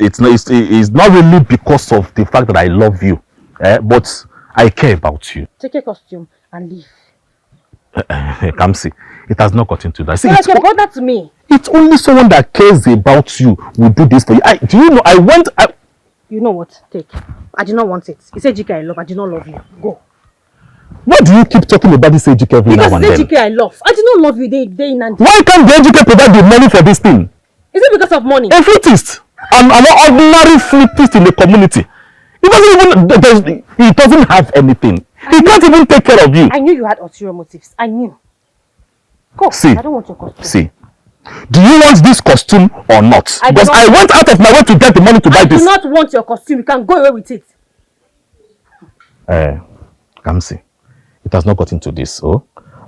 It's not really because of the fact that I love you. But I care about you. Take your costume and leave. Kamsi, it has not gotten to that. See, You're like a brother to me. It's only someone that cares about you will do this for you. Do you know, You know what? Take. I do not want it. You said GK I love. I do not love you. Go. Why do you keep talking about this AGK every now and then? Because GK I love. I do not love you day in and day. Why can't the AGK provide the money for this thing? Is it because of money? A flutist. An ordinary flutist in the community. He doesn't have anything. He can't even take care of you. I knew you had ulterior motives. I knew. Go. See. I don't want your costume. See. Do you want this costume or not? Because I went out of my way to get the money to buy this. I do not want your costume. You can go away with it. Kamsi, it has not gotten to this.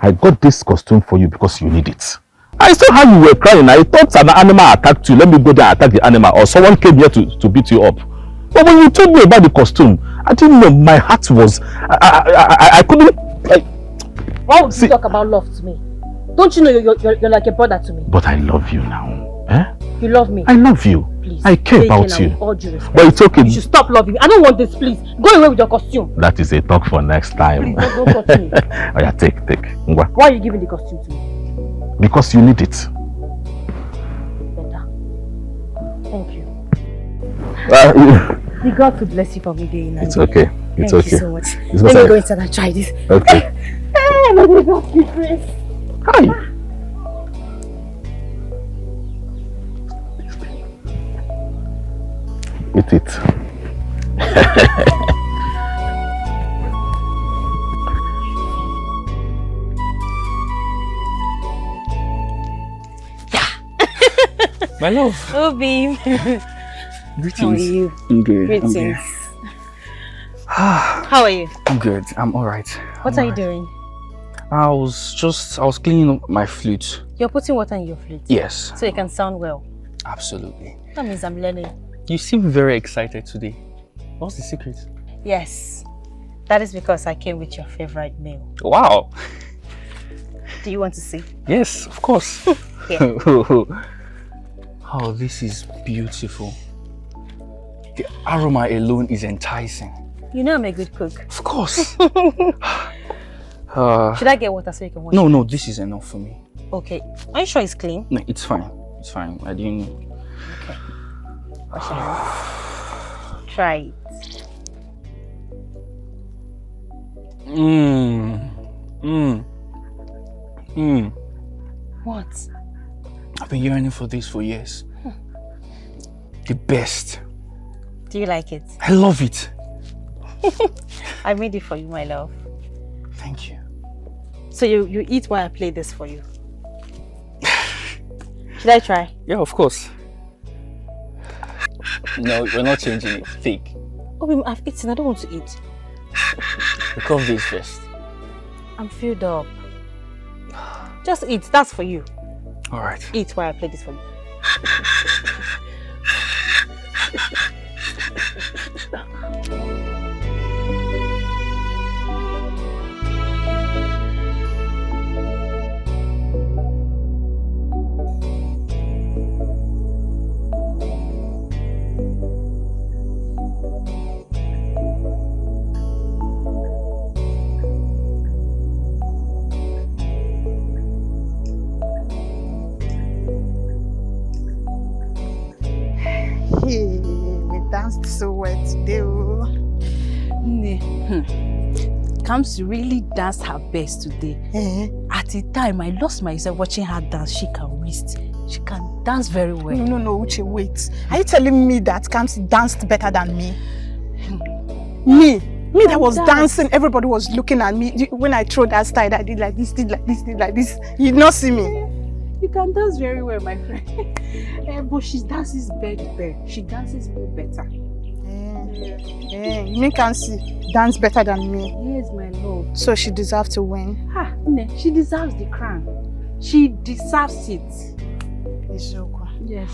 I got this costume for you because you need it. I saw how you were crying. I thought an animal attacked you. Let me go there and attack the animal. Or someone came here to beat you up. But when you told me about the costume, I didn't know. My heart was... I couldn't... Why would you talk about love to me? Don't you know you're like a brother to me? But I love you now. You love me? I love you. Please. I care about you. All due respect. But it's okay. You should stop loving me. I don't want this, please. Go away with your costume. That is a talk for next time. Please, don't touch me. Oh yeah, take. Ngwa. Why are you giving the costume to me? Because you need it. Better. Thank you. The God to bless you for me doing that. It's okay. Thank you so much. Let me go inside and try this. Okay. Hey, my God, be praised. Hi. Eat it. My love. Oh, babe. Greetings. How are you? I'm good. Greetings. How are you? I'm good. I'm alright. What are you doing? I was cleaning up my flute. You're putting water in your flute? Yes. So it can sound well? Absolutely. That means I'm learning. You seem very excited today. What's the secret? Yes. That is because I came with your favorite meal. Wow. Do you want to see? Yes, of course. Yeah. Oh, this is beautiful. The aroma alone is enticing. You know I'm a good cook. Of course. Should I get water so you can wash it? No, this is enough for me. Okay. Are you sure it's clean? No, it's fine. It's fine. I didn't... Okay. Wash it. Try it. What? I've been yearning for this for years. The best. Do you like it? I love it. I made it for you, my love. Thank you. So you eat while I play this for you. Should I try? Yeah, of course. No, we're not changing it. Take. Oh, I've eaten. I don't want to eat. The coffee is first. I'm filled up. Just eat. That's for you. All right. Eat while I play this for you. We danced so well today. Kamsi really danced her best today. At the time, I lost myself watching her dance. She can wrist. She can dance very well. No, Uche, wait. Are you telling me that Kamsi danced better than me? Me that was dancing, everybody was looking at me. When I threw that style, I did like this, did like this. You did not see me. You can dance very well, my friend. But she dances better. She dances way better. Me can see dance better than me. Yes, my love. So she deserves to win. She deserves the crown. She deserves it. Yes.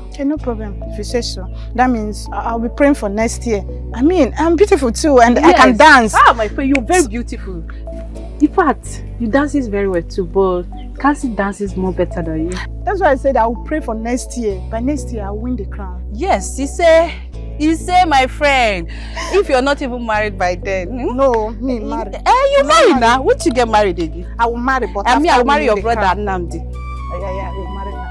Okay, no problem. If you say so. That means I'll be praying for next year. I mean, I'm beautiful too, and I can dance. My friend, you're very beautiful. In fact, you dances very well too, but Cassie dances more better than you. That's why I said I will pray for next year. By next year, I'll win the crown. Yes, you say, my friend, if you're not even married by then. No, me married. You married now? Won't you get married again? I will marry, but I will marry your brother Nnamdi. Yeah, we'll marry now.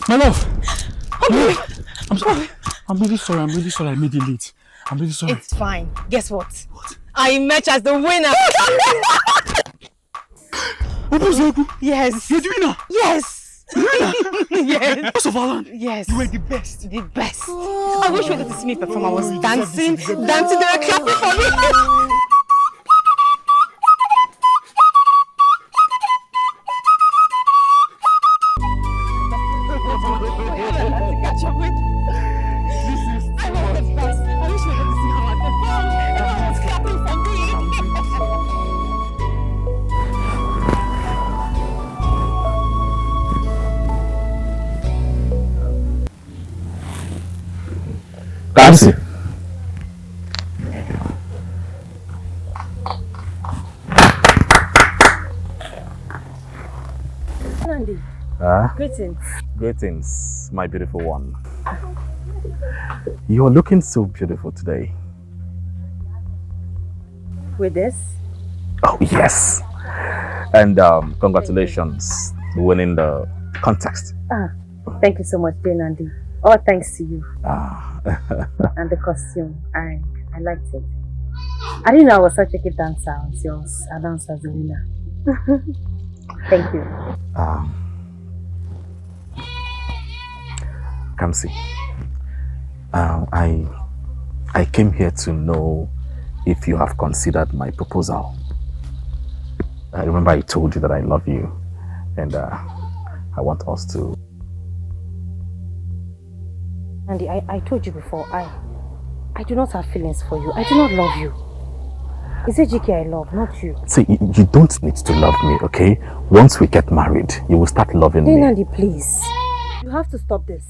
My love! I'm sorry. I'm really sorry I made you late. I'm really sorry. It's fine. Guess what? I emerged as the winner! Yes. You're the winner? Yes! Yes. First of all, yes. You were the best. The best. I wish you could see me perform. I was dancing, they were clapping for me. Kamsi. Nandi. Greetings. Greetings, my beautiful one. You're looking so beautiful today. With this? Oh, yes. And congratulations winning the contest. Thank you so much, Nandi. All thanks to you. And the costume. I liked it. I didn't know I was such a good dancer until I danced as a winner. Thank you. Kamsi, I came here to know if you have considered my proposal. I remember I told you that I love you, and I want us to. Andy, I told you before, I do not have feelings for you. I do not love you. It's Ejike I love, not you. See, you don't need to love me, okay? Once we get married, you will start loving me. Andy, please. You have to stop this.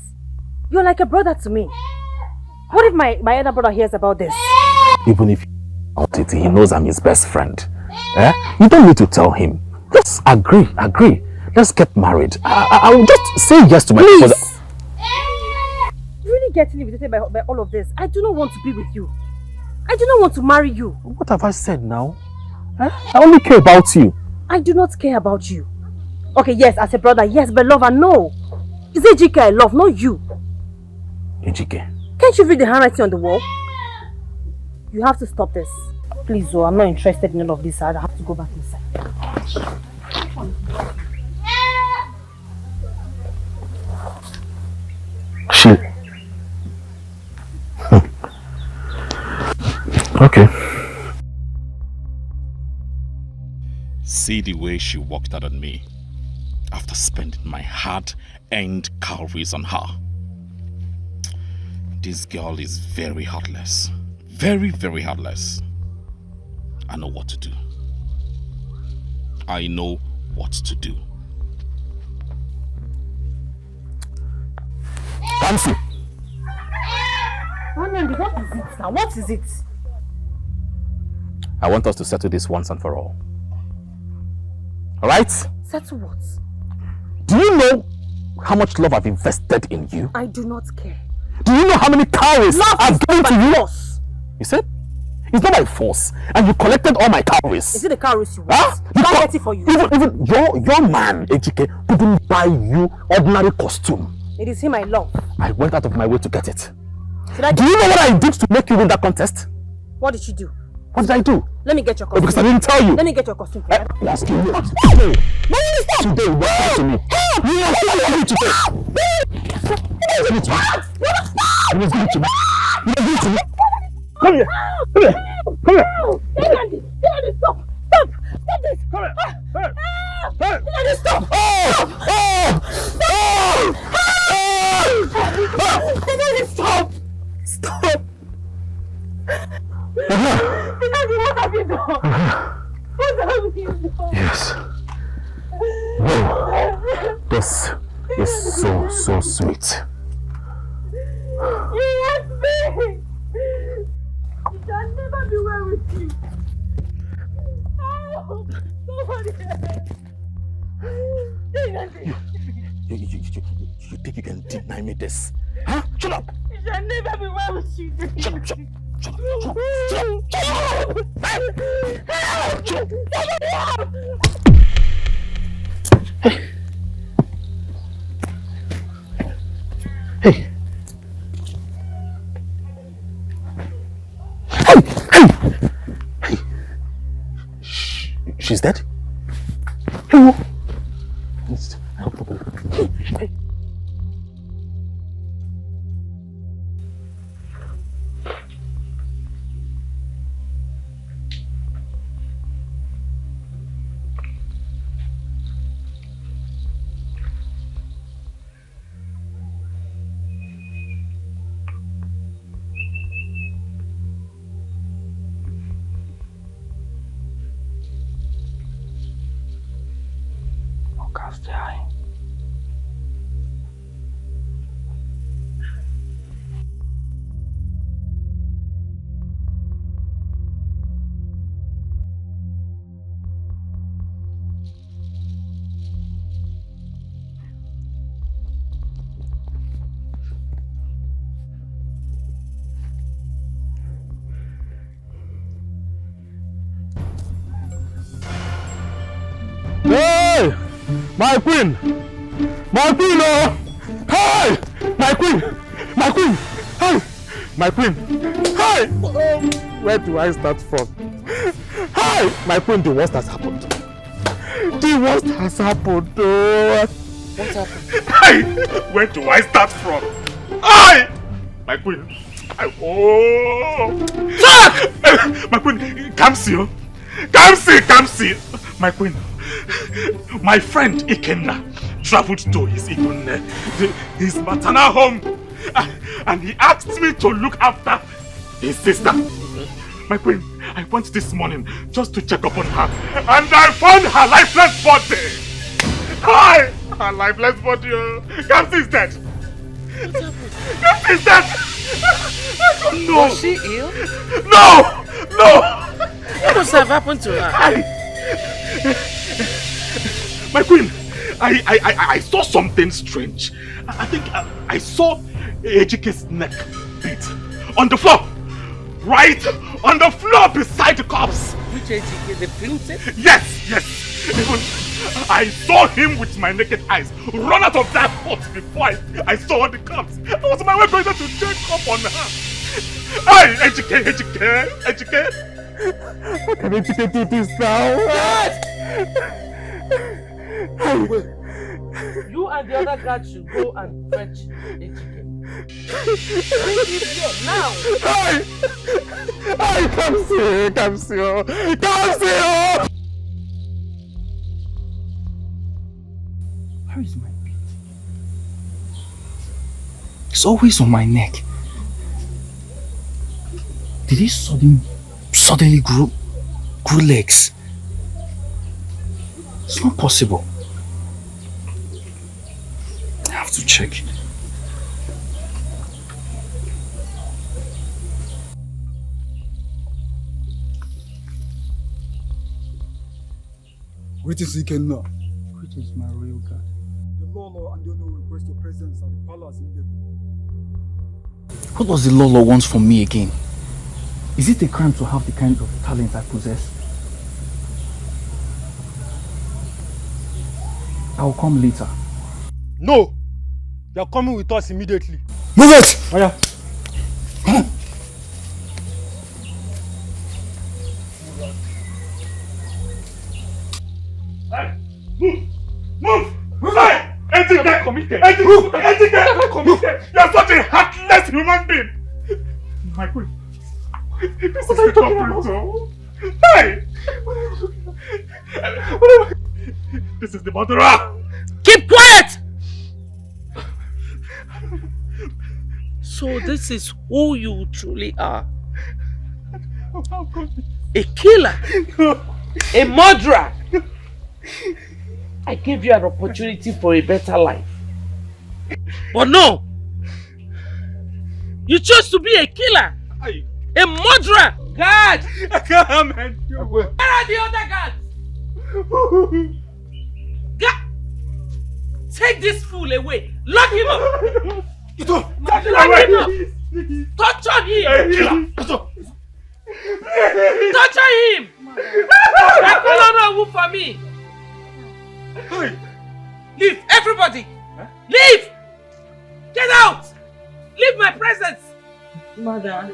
You're like a brother to me. What if my other brother hears about this? Even if he knows I'm his best friend. You don't need to tell him. Just agree. Let's get married. I will just say yes to my proposal. You're really getting irritated by all of this. I do not want to be with you. I do not want to marry you. What have I said now? I only care about you. I do not care about you. Okay, yes, as a brother, yes, but lover, no. It's Ejike I love, not you. Ejike. Can't you read the handwriting on the wall? You have to stop this. Please, Zoe, I'm not interested in all of this. I have to go back inside. Shit. Okay. See the way she walked out on me after spending my hard-earned calories on her. This girl is very heartless. Very, very heartless. I know what to do. I know what to do. Kamsi! Anandi, what is it now? What is it? I want us to settle this once and for all. Alright? Settle what? Do you know how much love I've invested in you? I do not care. Do you know how many calories I've given to you? Force. You said? It's not by force. And you collected all my calories. Is it the calories you want? Can I get it for you? Even your man, Ejike, couldn't buy you ordinary costume. It is him I love. I went out of my way to get it. Do you know what I did to make you win that contest? What did you do? What did I do? Let me get your costume. Because I didn't tell you. Let me get your costume. I'm asking you. Stop! Today, what happened to me? You must give it to me. You must give it to me. You must give it to me. Come here. Come here. Come here. Stop! Stop! Stop this! Come here. Stop! Stop! Stop! What have you done? What have you done? Yes. Wow. This is so sweet. You want me? It can never be well with you. Oh, somebody help. You think you can deny me this? Huh? Shut up! It shall never be well with you. Shut up! Shut up! Hey! She's dead? Hello? Hey. Hey! My queen! My queen! Oh! Hey! My queen! My queen! Hey! My queen! Hey! Where do I start from? Hey! My queen, the worst has happened. The worst has happened. Oh. What happened? Hey! Where do I start from? Hey! My queen! Oh! My queen! Come see! Come see! My queen! My friend Ikenna traveled to his maternal home and he asked me to look after his sister. My queen, I went this morning just to check up on her and I found her lifeless body. Hi! Her lifeless body. Kamsi is dead. Kamsi is dead. I don't know. Was she ill? No! What must have happened to her? My queen, I saw something strange. I think I saw Ejike's neck beat on the floor. Right on the floor beside the corpse. Which Ejike, the princess? Yes. Even I saw him with my naked eyes run out of that pot before I saw the corpse. I was on my way going to check up on her. Hey, Ejike. How can Ejike do this now? Wait. You and the other guard should go and fetch Ejike. Bring him here now. Hey, come see. Where is my beat? It's always on my neck. Did he suddenly grew legs? It's not possible. I have to check. Greetings, Ikenna. Greetings, my royal guard. The Lolo and the Ono request your presence at the palace immediately. What does the Lolo want from me again? Is it a crime to have the kind of talent I possess? I will come later. No! You are coming with us immediately. Move it! Oh, yeah. Come on. committed. Never committed. You are such a heartless human being. My queen. This is the culprit. Hey! This is the murderer. Keep quiet! So this is who you truly are. A killer. A murderer. I gave you an opportunity for a better life. But no! You chose to be a killer. A murderer. Guard! Come and do it. Where are the other guards? Take this fool away. Lock him up. You don't. Lock him up. Torture him. Torture him. For me. Leave, everybody. Leave. Get out. Leave my presence. Mother.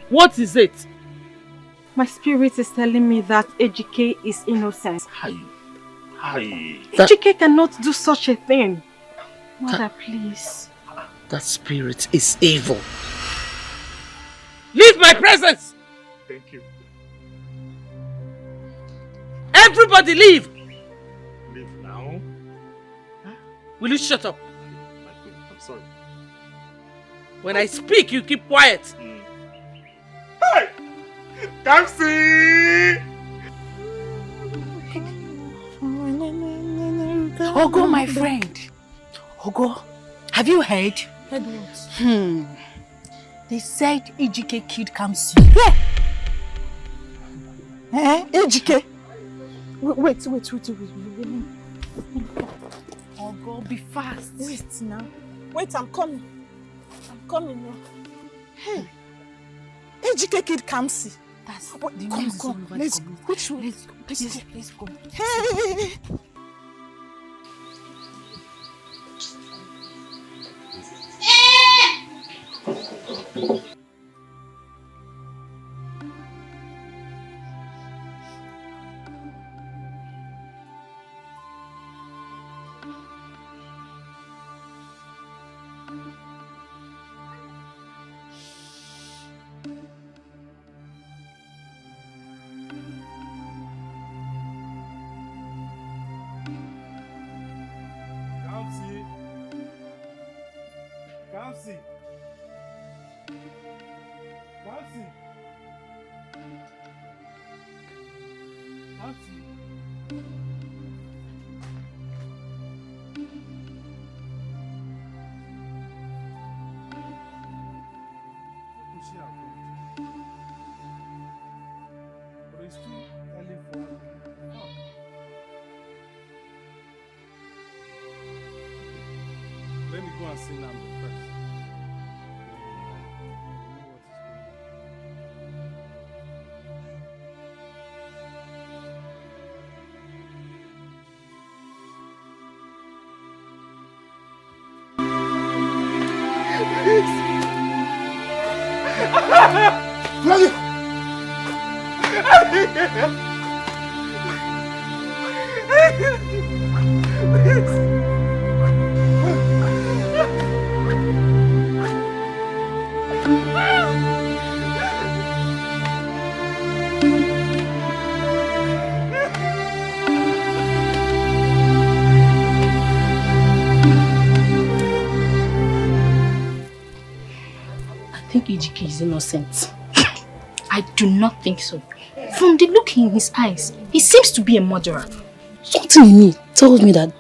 What is it? My spirit is telling me that Ejike is innocent. Ejike cannot do such a thing. Mother, please. That spirit is evil. Leave my presence! Thank you. Everybody leave! Leave now? Will you shut up? I'm sorry. When I speak, you keep quiet. Hey! Kamsi! Ogo, my friend. Ogo, have you heard? Heard what? They said Ejike killed Kamsi. Ejike? Wait. Ogo, be fast. Wait now. Wait, I'm coming now. Hey. Ejike killed Kamsi. That's come. Let's go. Which way? Let's go. Hey. Let me go and see Namdi first. Ejike is innocent. I do not think so. From the look in his eyes, he seems to be a murderer. Something in me tells me that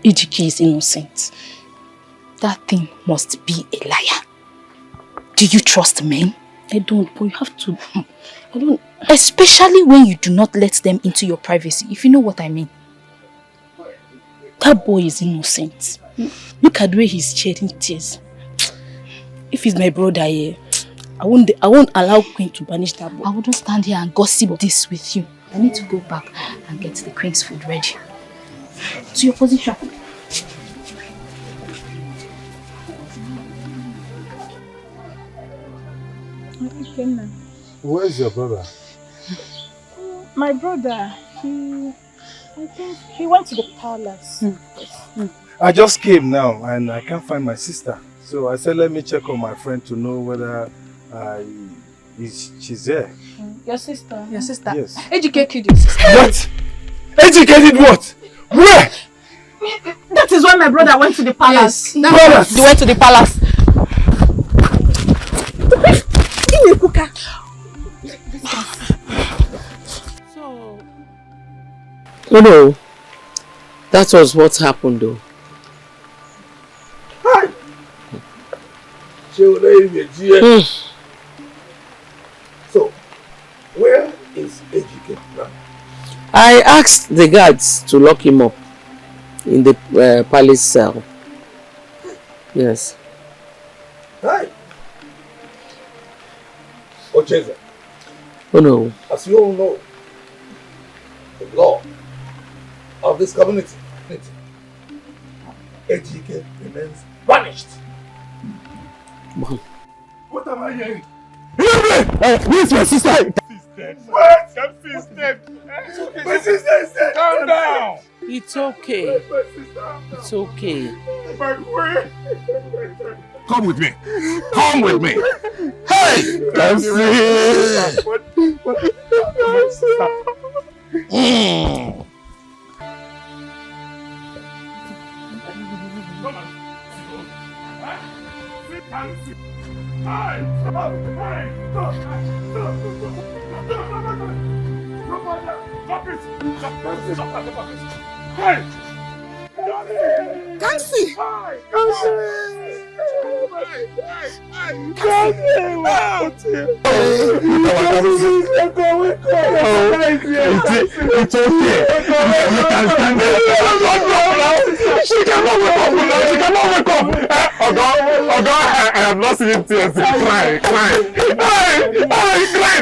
Ejike is innocent. That thing must be a liar. Do you trust men? I don't, but you have to. I don't. Especially when you do not let them into your privacy, if you know what I mean. That boy is innocent. Look at the way he's shedding tears. If he's my brother here, I won't allow Queen to banish that boy. I wouldn't stand here and gossip this with you. I need to go back and get the Queen's food ready. To your position. Where's your brother? My brother, I think he went to the palace. I just came now and I can't find my sister. So I said, let me check on my friend to know whether she's there. Your sister? Your sister? Yes. Educated your sister. What? Educated what? Where? That is why my brother went to the palace. Yes. Palace? He went to the palace. Give me a cooker. So... No. That was what happened though. Hi! So, where is Ejike now? I asked the guards to lock him up in the palace cell. Yes. Hi! Ocheza. Oh no. As you all know, the law of this community, Ejike remains banished. What am I hearing? Where's my sister? What? MC is dead. My sister is dead. Calm down. It's okay. It's okay. My queen. Come with me. Come with me. Hey! MC. It's okay. You can stand there. She cannot wake up now. She cannot wake up. I have not seen tears. Cry. Cry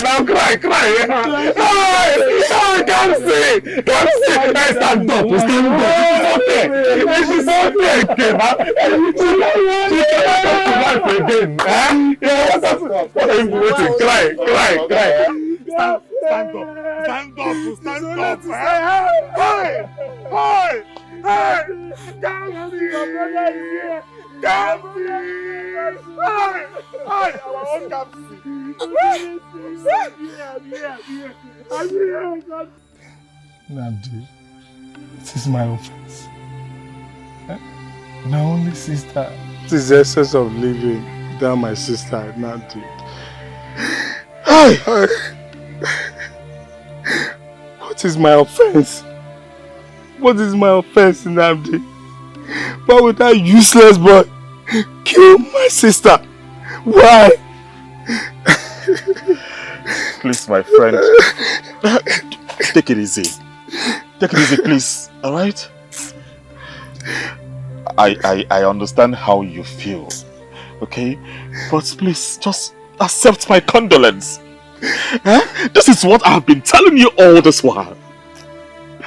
now. Cry. I can't see. Hey, stand up. It's okay. She's okay. She cannot come to life again. What are you waiting? Cry. Stand up. Hey! Gamsi! Your brother is here! Gamsi! Hey! Our own Gamsi! I'm here! Nandi, this is my offense. My only sister. This is the essence of living without my sister, Nandi. What is my offense? What is my offense, Nnamdi? Why would that useless boy kill my sister? Why? Please, my friend. Take it easy. Take it easy, please. Alright? I understand how you feel. Okay? But please, just accept my condolence. This is what I have been telling you all this while.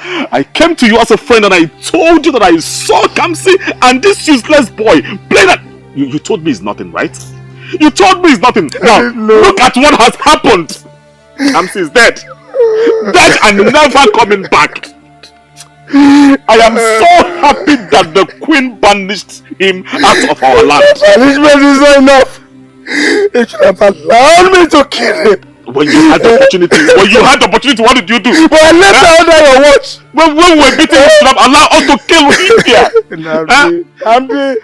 I came to you as a friend and I told you that I saw Kamsi and this useless boy play that. You told me it's nothing, right? You told me it's nothing. Now, look at what has happened. Kamsi is dead. Dead and never coming back. I am so happy that the queen banished him out of our land. Punishment is not enough. They should have allowed me to kill him. When you had the opportunity, what did you do? But I left her under your watch. When we were beating, you should have allowed us to kill him here. Nnamdi,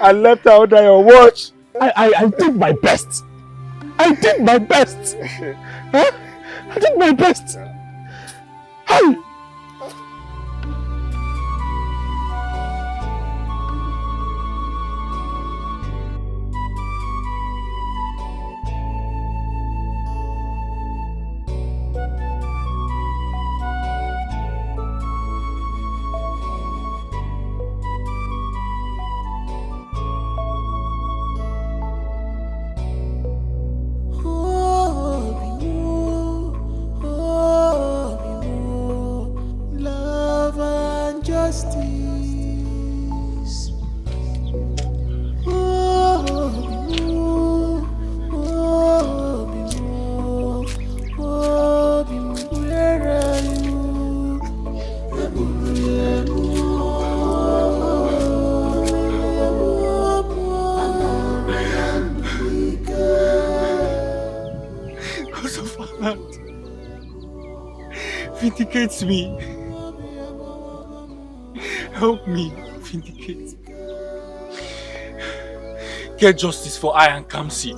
I left her under your watch. I did my best. I did my best. Hey! vindicate me. Help me vindicate. Get justice for I and Kamsi.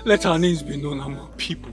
Let our names be known among people.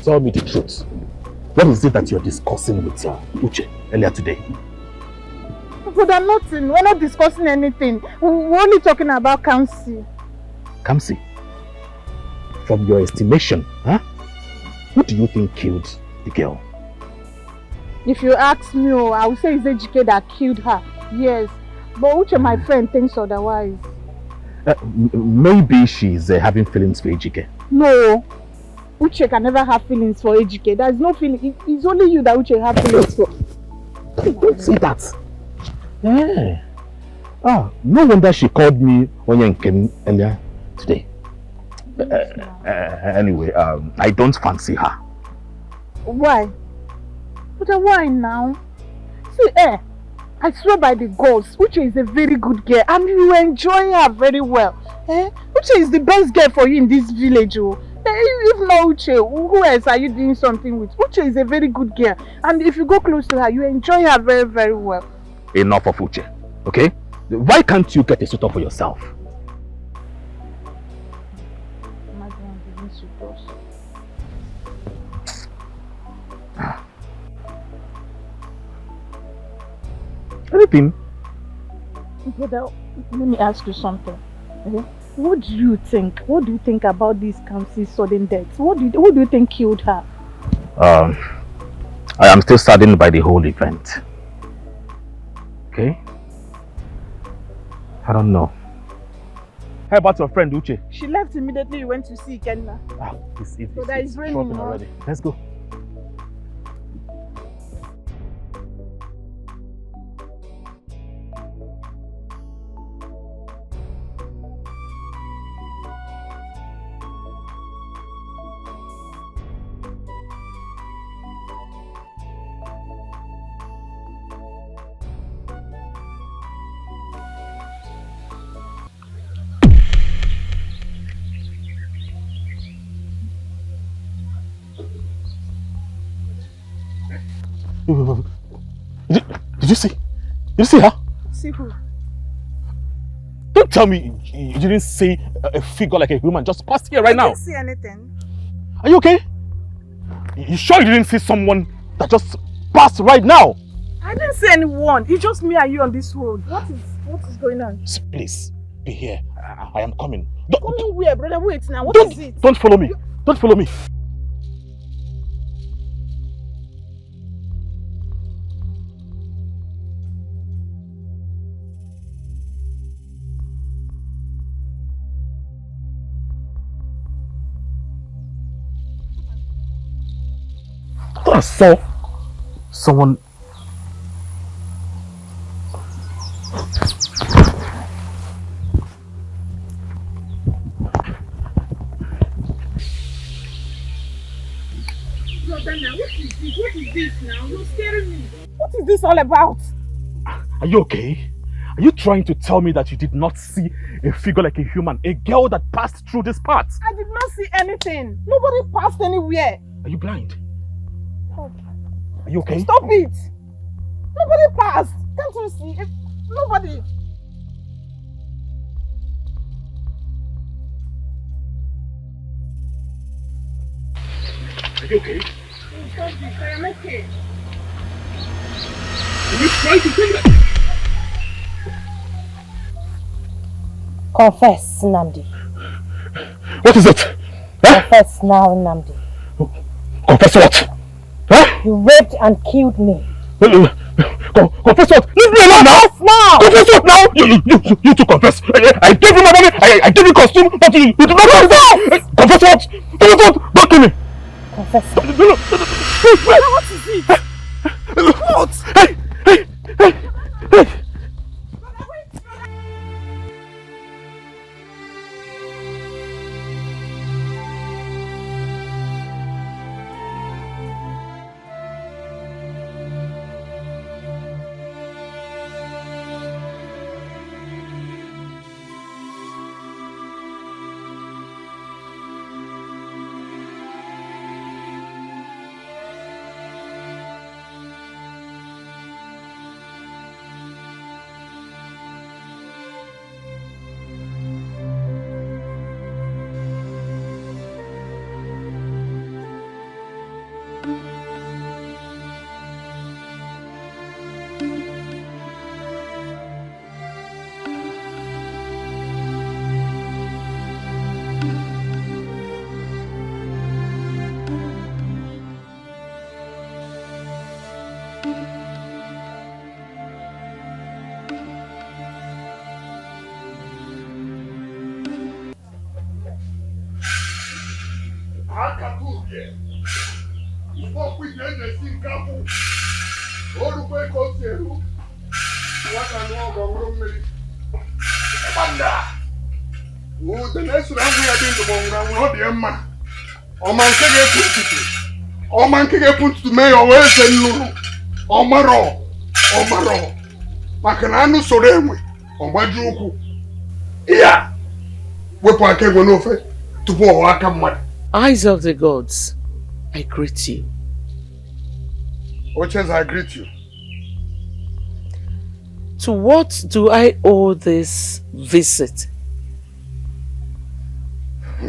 Tell me the truth. What is it that you're discussing with Uche earlier today? But I'm nothing. We're not discussing anything. We're only talking about Kamsi. Kamsi? From your estimation, huh? Who do you think killed the girl? If you ask me, I would say it's Ejike that killed her. Yes. But Uche, my friend, thinks otherwise. Maybe she's having feelings for Ejike. No. Uche can never have feelings for Ejike. There is no feeling. It's only you that Uche have feelings for. Don't say that. Yeah. No wonder she called me Onyenkem earlier today. Anyway, I don't fancy her. Why? But why now? See, I swear by the gods, Uche is a very good girl and you enjoy her very well. Uche is the best girl for you in this village. If not Uche, who else are you doing something with? Uche is a very good girl and if you go close to her, you enjoy her very, very well. Enough of Uche, okay? Why can't you get a suitor for yourself? Anything? Brother, let me ask you something. What do you think? What do you think about this Kamsi's sudden death? What do you think killed her? I am still saddened by the whole event. Okay? I don't know. How about your friend Uche? She left immediately you went to see Kenna. It's raining already. Let's go. Did you see? Did you see her? See who? Don't tell me you didn't see a figure like a human just passed here right now. I didn't see anything. Are you okay? You sure you didn't see someone that just passed right now? I didn't see anyone. It's just me and you on this road. What is going on? Please, be here. I am coming. Coming where, brother? Wait now. What is it? Don't follow me. Don't follow me. Emeka saw someone. Jordana, what is this? What is this now? You're scaring me. What is this all about? Are you okay? Are you trying to tell me that you did not see a figure like a human, a girl that passed through this path? I did not see anything. Nobody passed anywhere. Are you blind? Oh. Are you okay? Stop it! Nobody passed. Can't you see? Nobody. Are you okay? Stop this. I am okay. Are you trying to say that? Confess, Nnamdi. What is it? Confess now, Nnamdi. Confess what? Huh? You raped and killed me. Confess what? Leave me alone now! Confess now! Confess what now? You to confess. I gave you my money, I gave you costume, but you do not confess! Confess what? Confess what? Don't kill me! Confess. What is it? What? Hey! Eyes of the gods, I greet you. Oches, I greet you. To what do I owe this visit? I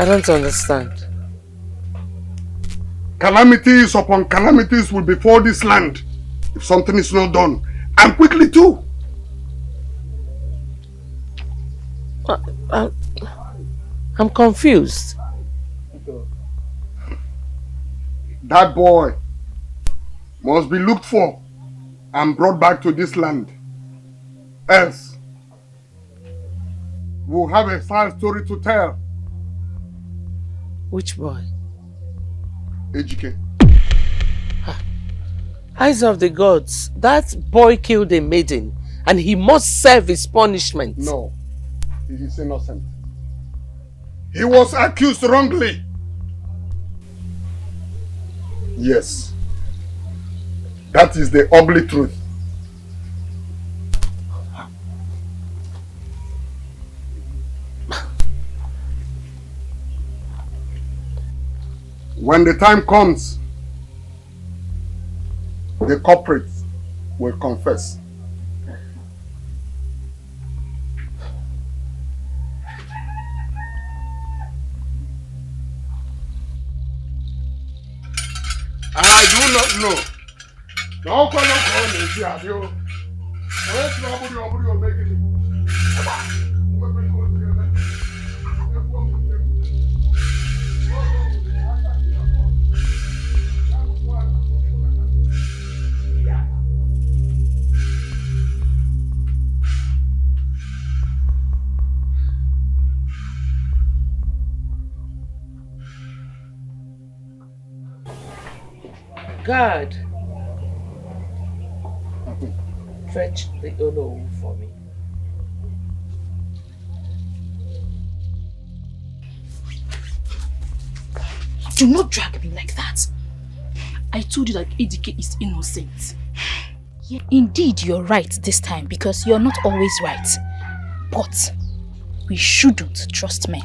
don't understand. Calamities upon calamities will befall this land if something is not done, and quickly too. I'm confused. That boy must be looked for and brought back to this land. Else, we'll have a sad story to tell. Which boy? Ejike. Eyes of the gods, that boy killed a maiden and he must serve his punishment. No, he is innocent. He was accused wrongly. Yes, that is the ugly truth. When the time comes, the culprit will confess. I do not know. No, Guard, fetch the Ono for me. Do not drag me like that. I told you that ADK is innocent. Yeah, indeed, you're right this time because you're not always right. But we shouldn't trust men.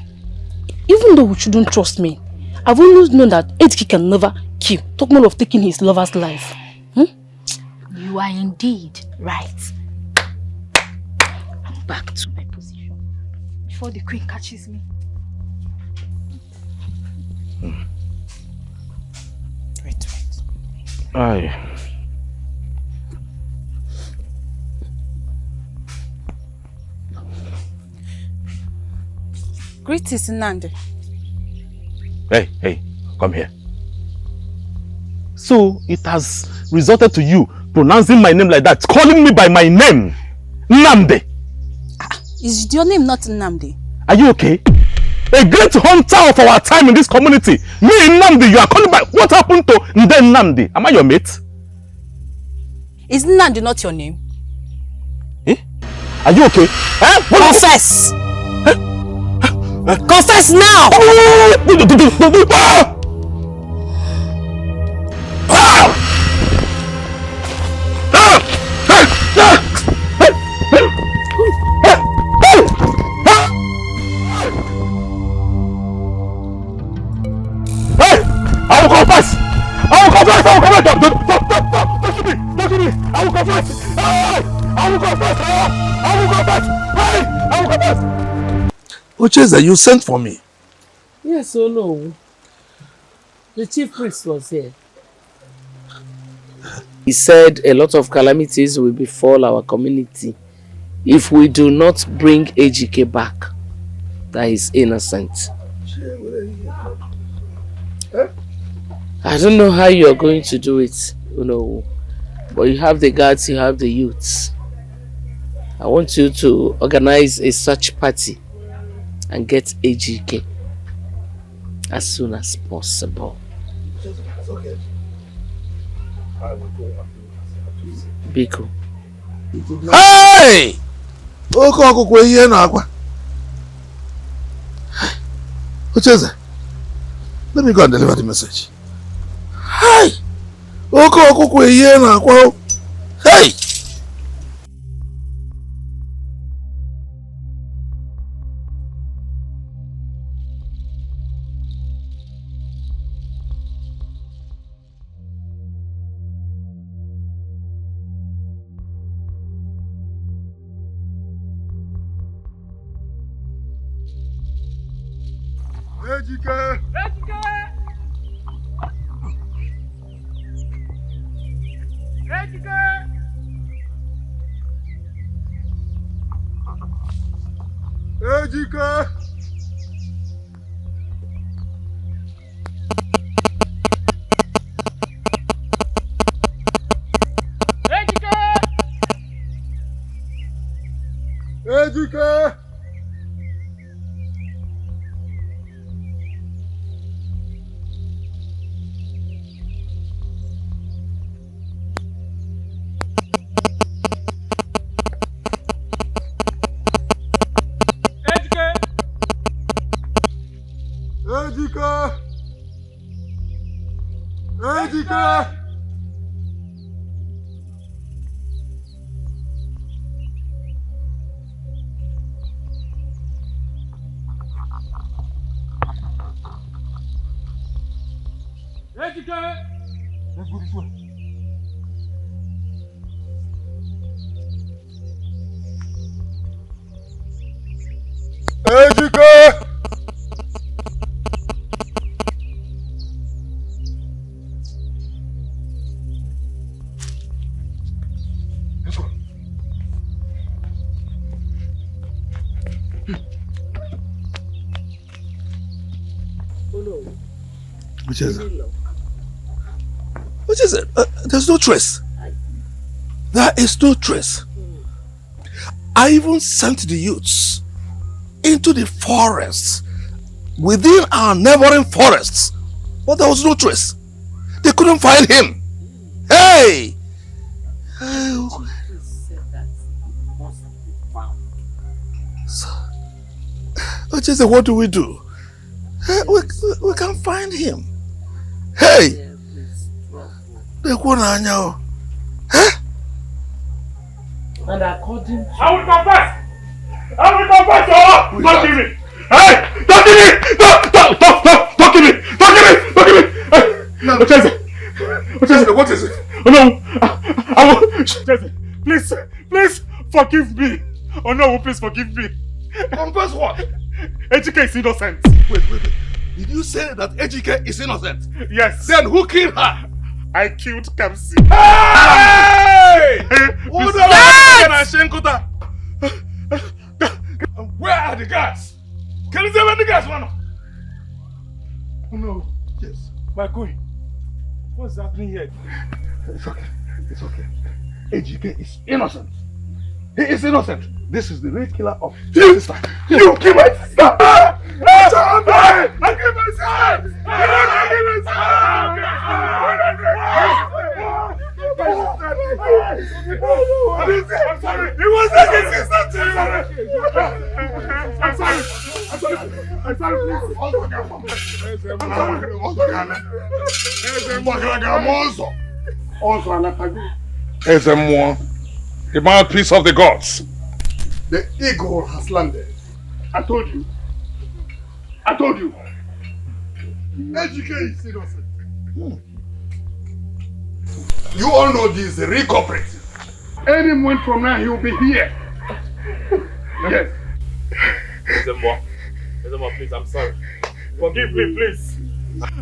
Even though we shouldn't trust men, I've always known that ADK can never kill. Talk more of taking his lover's life. You are indeed right. I'm back to my position before the queen catches me. Wait. Aye. Greetings, Nandi. Hey, come here. So it has resulted to you pronouncing my name like that, calling me by my name, Nnamdi. Is your name not Nnamdi? Are you okay? A great hunter of our time in this community. Me, Nnamdi, you are calling by... What happened to Nnamdi? Am I your mate? Is Nnamdi not your name? Are you okay? Confess! Confess now! I will confess! Don't shoot me! I will confess! I will confess! Ucheza, you sent for me. Yes, oh no. The chief priest was here. He said a lot of calamities will befall our community if we do not bring AGK back. That is innocent. I don't know how you are going to do it, you know, but you have the guards, you have the youths. I want you to organize a search party and get AGK as soon as possible. Okay. Biko. Hey! Oke ọkụkọ ihe na-akwa. Ucheze, let me go and deliver the message. Hey! Oke ọkụkọ ihe na-akwa. Hey! Ejike! Ejike! Let's go this way. Ejike! Let's go. Which is it? There's no trace. There is no trace. I even sent the youths into the forests, within our neighboring forests, but there was no trace. They couldn't find him. Hey! So, Jesse, what do? We can't find him. Hey! And according to... I will confess! Oh! Don't kill me! Hey! Don't kill me! Don't kill me! Don't kill me! Jesse, what is it? Oh no! I will... Jesse, please forgive me! Oh no, please forgive me! Confess what? Ejike is innocent. Wait. Did you say that Ejike is innocent? Yes. Then who killed her? I killed Kamsi. Hey! Where are the guards? Can you tell me the guards, man? Oh no. Yes. My queen. What's happening here? It's okay. Ejike is innocent. He is innocent. This is the real killer of your sister. You killed my sister! I killed my sister! I'm sorry. It was like a sister to you! I'm sorry. The mouthpiece of the gods. The eagle has landed. I told you. Ejike is innocent. You all know this is the real culprit. Any moment from now, he will be here. Yes. Ezeonu, please, I'm sorry. Forgive me, please.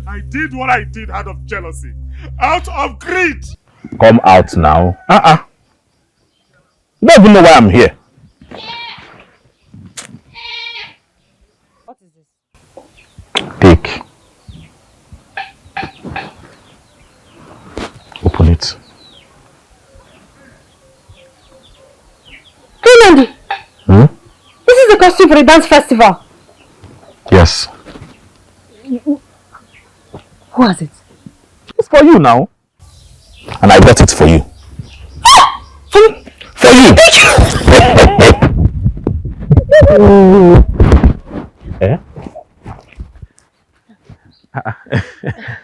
I did what I did out of jealousy, out of greed. Come out now. You don't even know why I'm here. What is this? Take. Open it. Nandi! This is the costume for the dance festival. Yes. Who has it? It's for you now. And I got it for you. For you! Eh?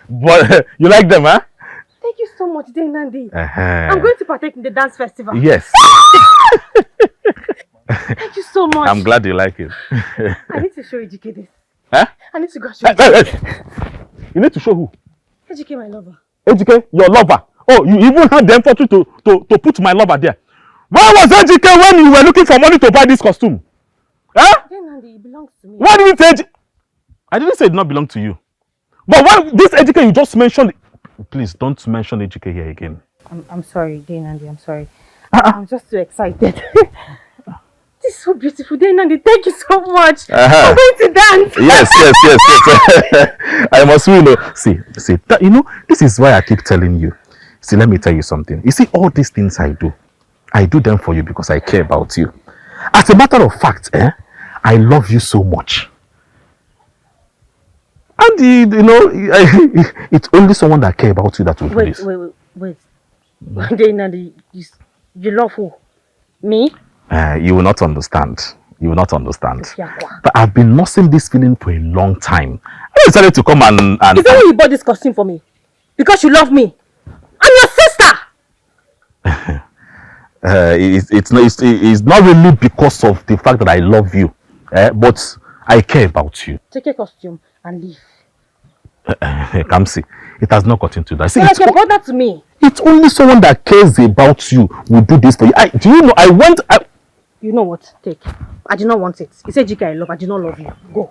But you like them, huh? Thank you so much, Nandi. Uh-huh. I'm going to partake in the dance festival. Yes. Thank you so much. I'm glad you like it. I need to show Ejike this. Huh? I need to go show Ejike. You need to show who? Ejike, my lover. Ejike, your lover. Oh, you even had the effort to put my lover there. Where was Ejike when you were looking for money to buy this costume? Huh? Nandi, it belongs to me. Why did you say I didn't say it did not belong to you. But when this Ejike you just mentioned, please don't mention Ejike here again. I'm sorry, Nandi, I'm sorry. I'm just too excited. This is so beautiful, Nandi. Thank you so much. I'm going to dance. Yes. I must know. See, you know, this is why I keep telling you. See, let me tell you something. You see, all these things I do them for you because I care about you. As a matter of fact, I love you so much. And you know, it's only someone that cares about you that will do this. Wait. Nandi, you love who? Me? You will not understand. But I've been nursing this feeling for a long time. I decided to come and... Is that why you bought this costume for me? Because you love me? I'm your sister! It's not really because of the fact that I love you. But I care about you. Take a costume and leave. Kamsi, it has not got into that. See, you brought that to me. It's only someone that cares about you will do this for you. Do you know, You know what? Take. I do not want it. You say Ejike I love. I do not love you. Go.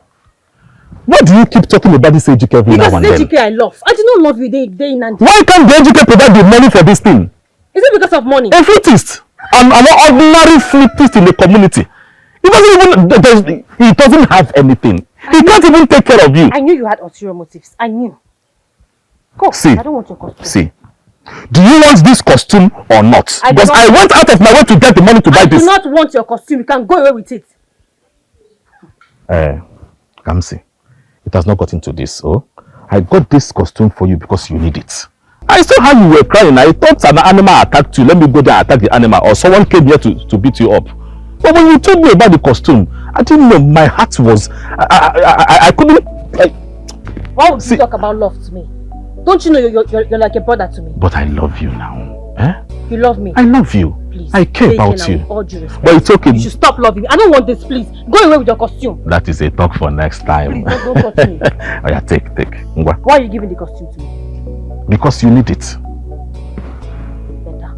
Why do you keep talking about this Ejike every now and then? Because it's Ejike I love. I do not love you day in and day. Why can't the Ejike provide the money for this thing? Is it because of money? A flutist. An ordinary flutist in the community. He doesn't have anything. He can't even take care of you. I knew you had ulterior motives. I knew. Go. See. I don't want your costume. See. Do you want this costume or not? Because I went out of my way to get the money to buy this. I do not want your costume. You can go away with it. Kamsi, it has not got into this. Oh, I got this costume for you because you need it. I saw how you were crying. I thought an animal attacked you. Let me go there and attack the animal. Or someone came here to beat you up. But when you told me about the costume, I didn't know. My heart was... I couldn't... Why would you talk about love to me? Don't you know you're like a brother to me? But I love you now. Eh? You love me? I love you. Please. I care about you. All due respect. But it's okay. You should stop loving me. I don't want this, please. Go away with your costume. That is a talk for next time. Please, don't touch me. Oh yeah, take. Ngwa. Why are you giving the costume to me? Because you need it. Better.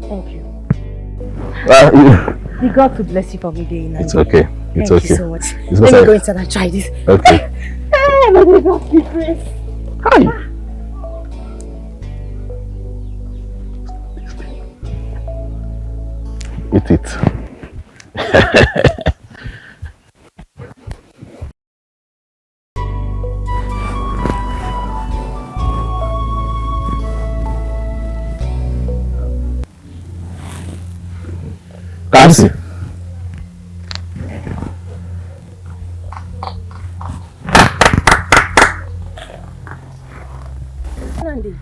Thank you. You... May God to bless you for me day. It's okay. It's Thank okay. you so much. Let me go inside and try this. Okay. May God be praised. Hi. Eat it. Kamsi. Nandi.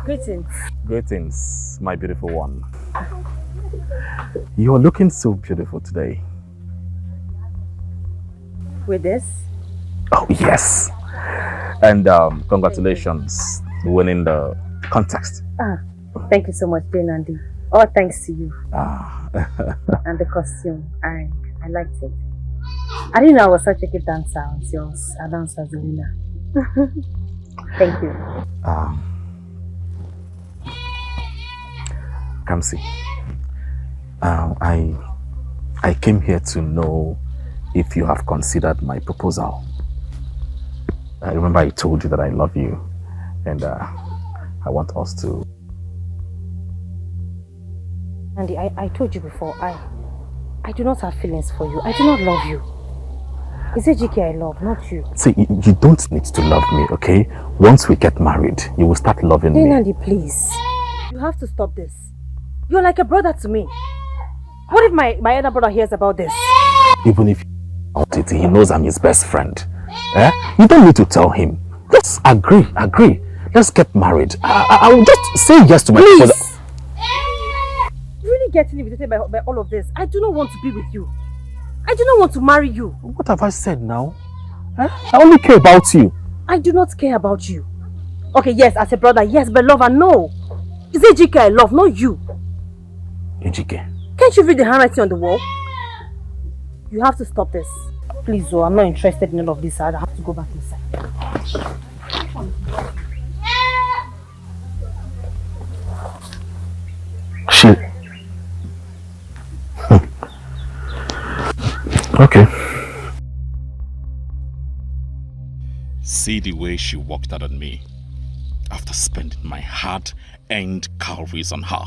Greetings. Greetings, my beautiful one. You're looking so beautiful today. With this? Oh, yes. And congratulations winning the contest. Thank you so much, Nandi. All thanks to you. And the costume. I liked it. I didn't know I was such a good dancer until I danced as a winner. Thank you. Kamsi, I came here to know if you have considered my proposal. I remember I told you that I love you, and I want us to... Andy, I told you before, I do not have feelings for you. I do not love you. It's Ejike I love, not you. See, you don't need to love me, okay? Once we get married, you will start loving me. Andy, please. You have to stop this. You're like a brother to me. What if my other brother hears about this? Even if he knows I'm his best friend. Eh? You don't need to tell him. Just agree. Let's get married. I will just say yes to my proposal. Really getting irritated by all of this. I do not want to be with you. I do not want to marry you. What have I said now? Eh? I only care about you. I do not care about you. Okay, yes, as a brother, yes, but lover, no. It's Ejike I love, not you. Ejike. Can't you read the handwriting on the wall? You have to stop this. Please, Zoe, I'm not interested in all of this. I have to go back inside. Shit. Okay. See the way she walked out on me after spending my hard-earned calories on her.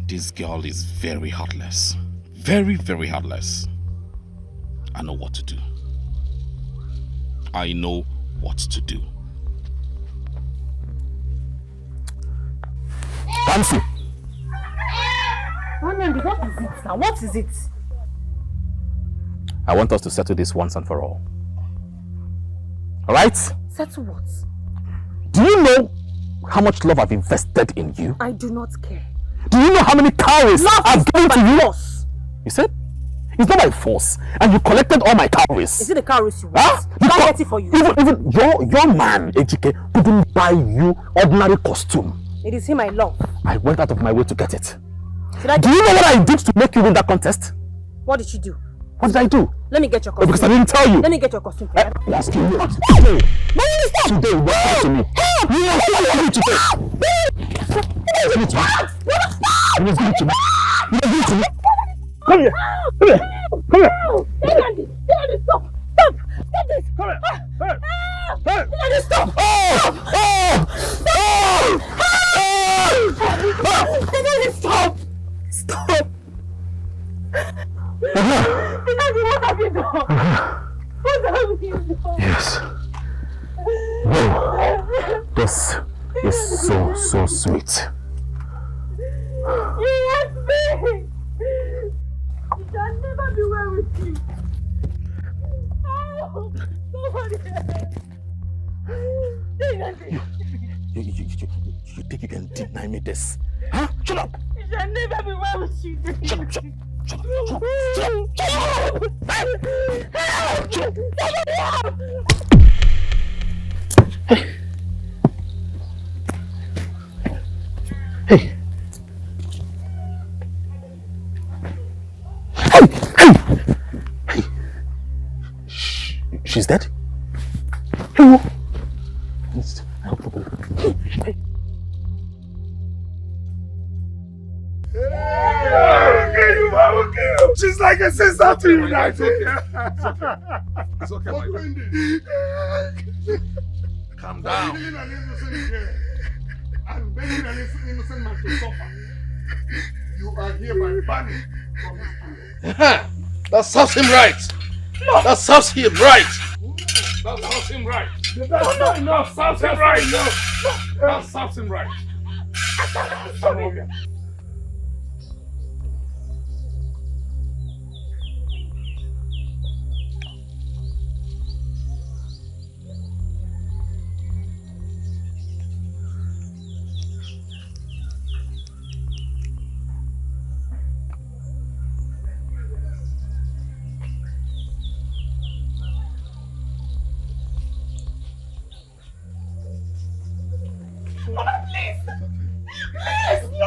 This girl is very heartless. Very, very heartless. I know what to do. I know what to do. Fancy. What is it now? What is it? I want us to settle this once and for all. Alright? Settle what? Do you know how much love I've invested in you? I do not care. Do you know how many calories I've given to you? Force. You said? It's not by force. And you collected all my calories. Is it the calories you want? Can I get it for you? Even your man, Ejike, couldn't buy you ordinary costume. It is him I love. I went out of my way to get it. Do you know what I did to make you win that contest? What did you do? What did I do? Let me get your costume. Because I didn't tell you. Let me get your costume. I'm asking you. Today, you went to me. You want me today. Give it to me. Give it to me. Give it to me. Come here. Come here. Come here. Stop. Stop. Stop this. Come here. Stop. Stop. Stop. What have you done? What have you done? Yes. Wow. This is so sweet. You want me? You can never be well with you. Oh, somebody else. You think you can deny me this? Huh? Shut up! You shall never be well with you. Shut up! Shut up! Shut up! Shut up! Hey! Hey! She's dead? Hello? She's like a sister to you now. It's okay. It's okay, my friend. Calm down. I'm begging an innocent man to suffer. You are hereby banned from his kingdom. That serves him right. That serves him right. That serves him right. That's not enough. Serves him right. That serves him right.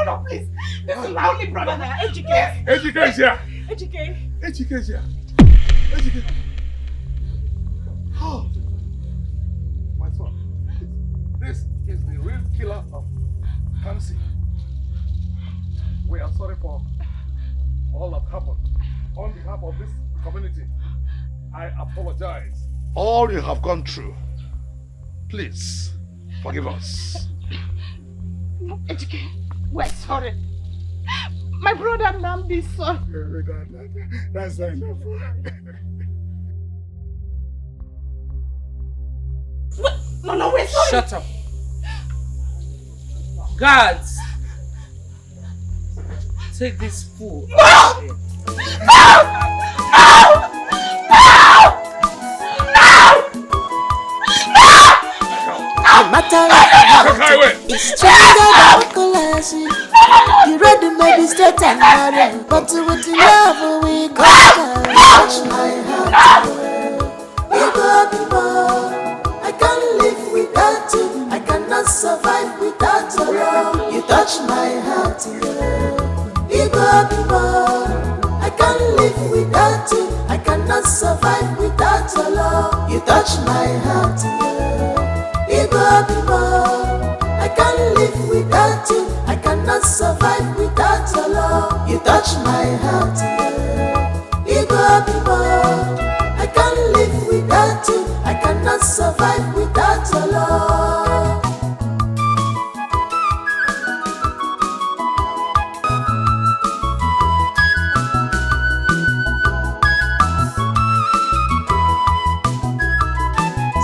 No, please. This is my only brother. Ejike. Ejike is here. Ejike. Ejike is here. Ejike. Oh. My son, this is the real killer of Kamsi. We are sorry for all that happened. On behalf of this community, I apologize. All you have gone through, please forgive us. No, Ejike. We're sorry. My brother Namdi, sorry. That's not enough. No, we're sorry. Shut up. Guards, take this fool. No! No matter what, it's stronger than Colossi. The road may be straight and narrow, but with love we conquer. Touch my heart, I can't live without you. I cannot survive without your love. You touch my heart, I can't live without you. I cannot survive without your love. You touch my heart, I can't live without you. I cannot survive without your love. You touch my heart, I can't live without you. I cannot survive without your love.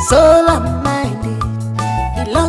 So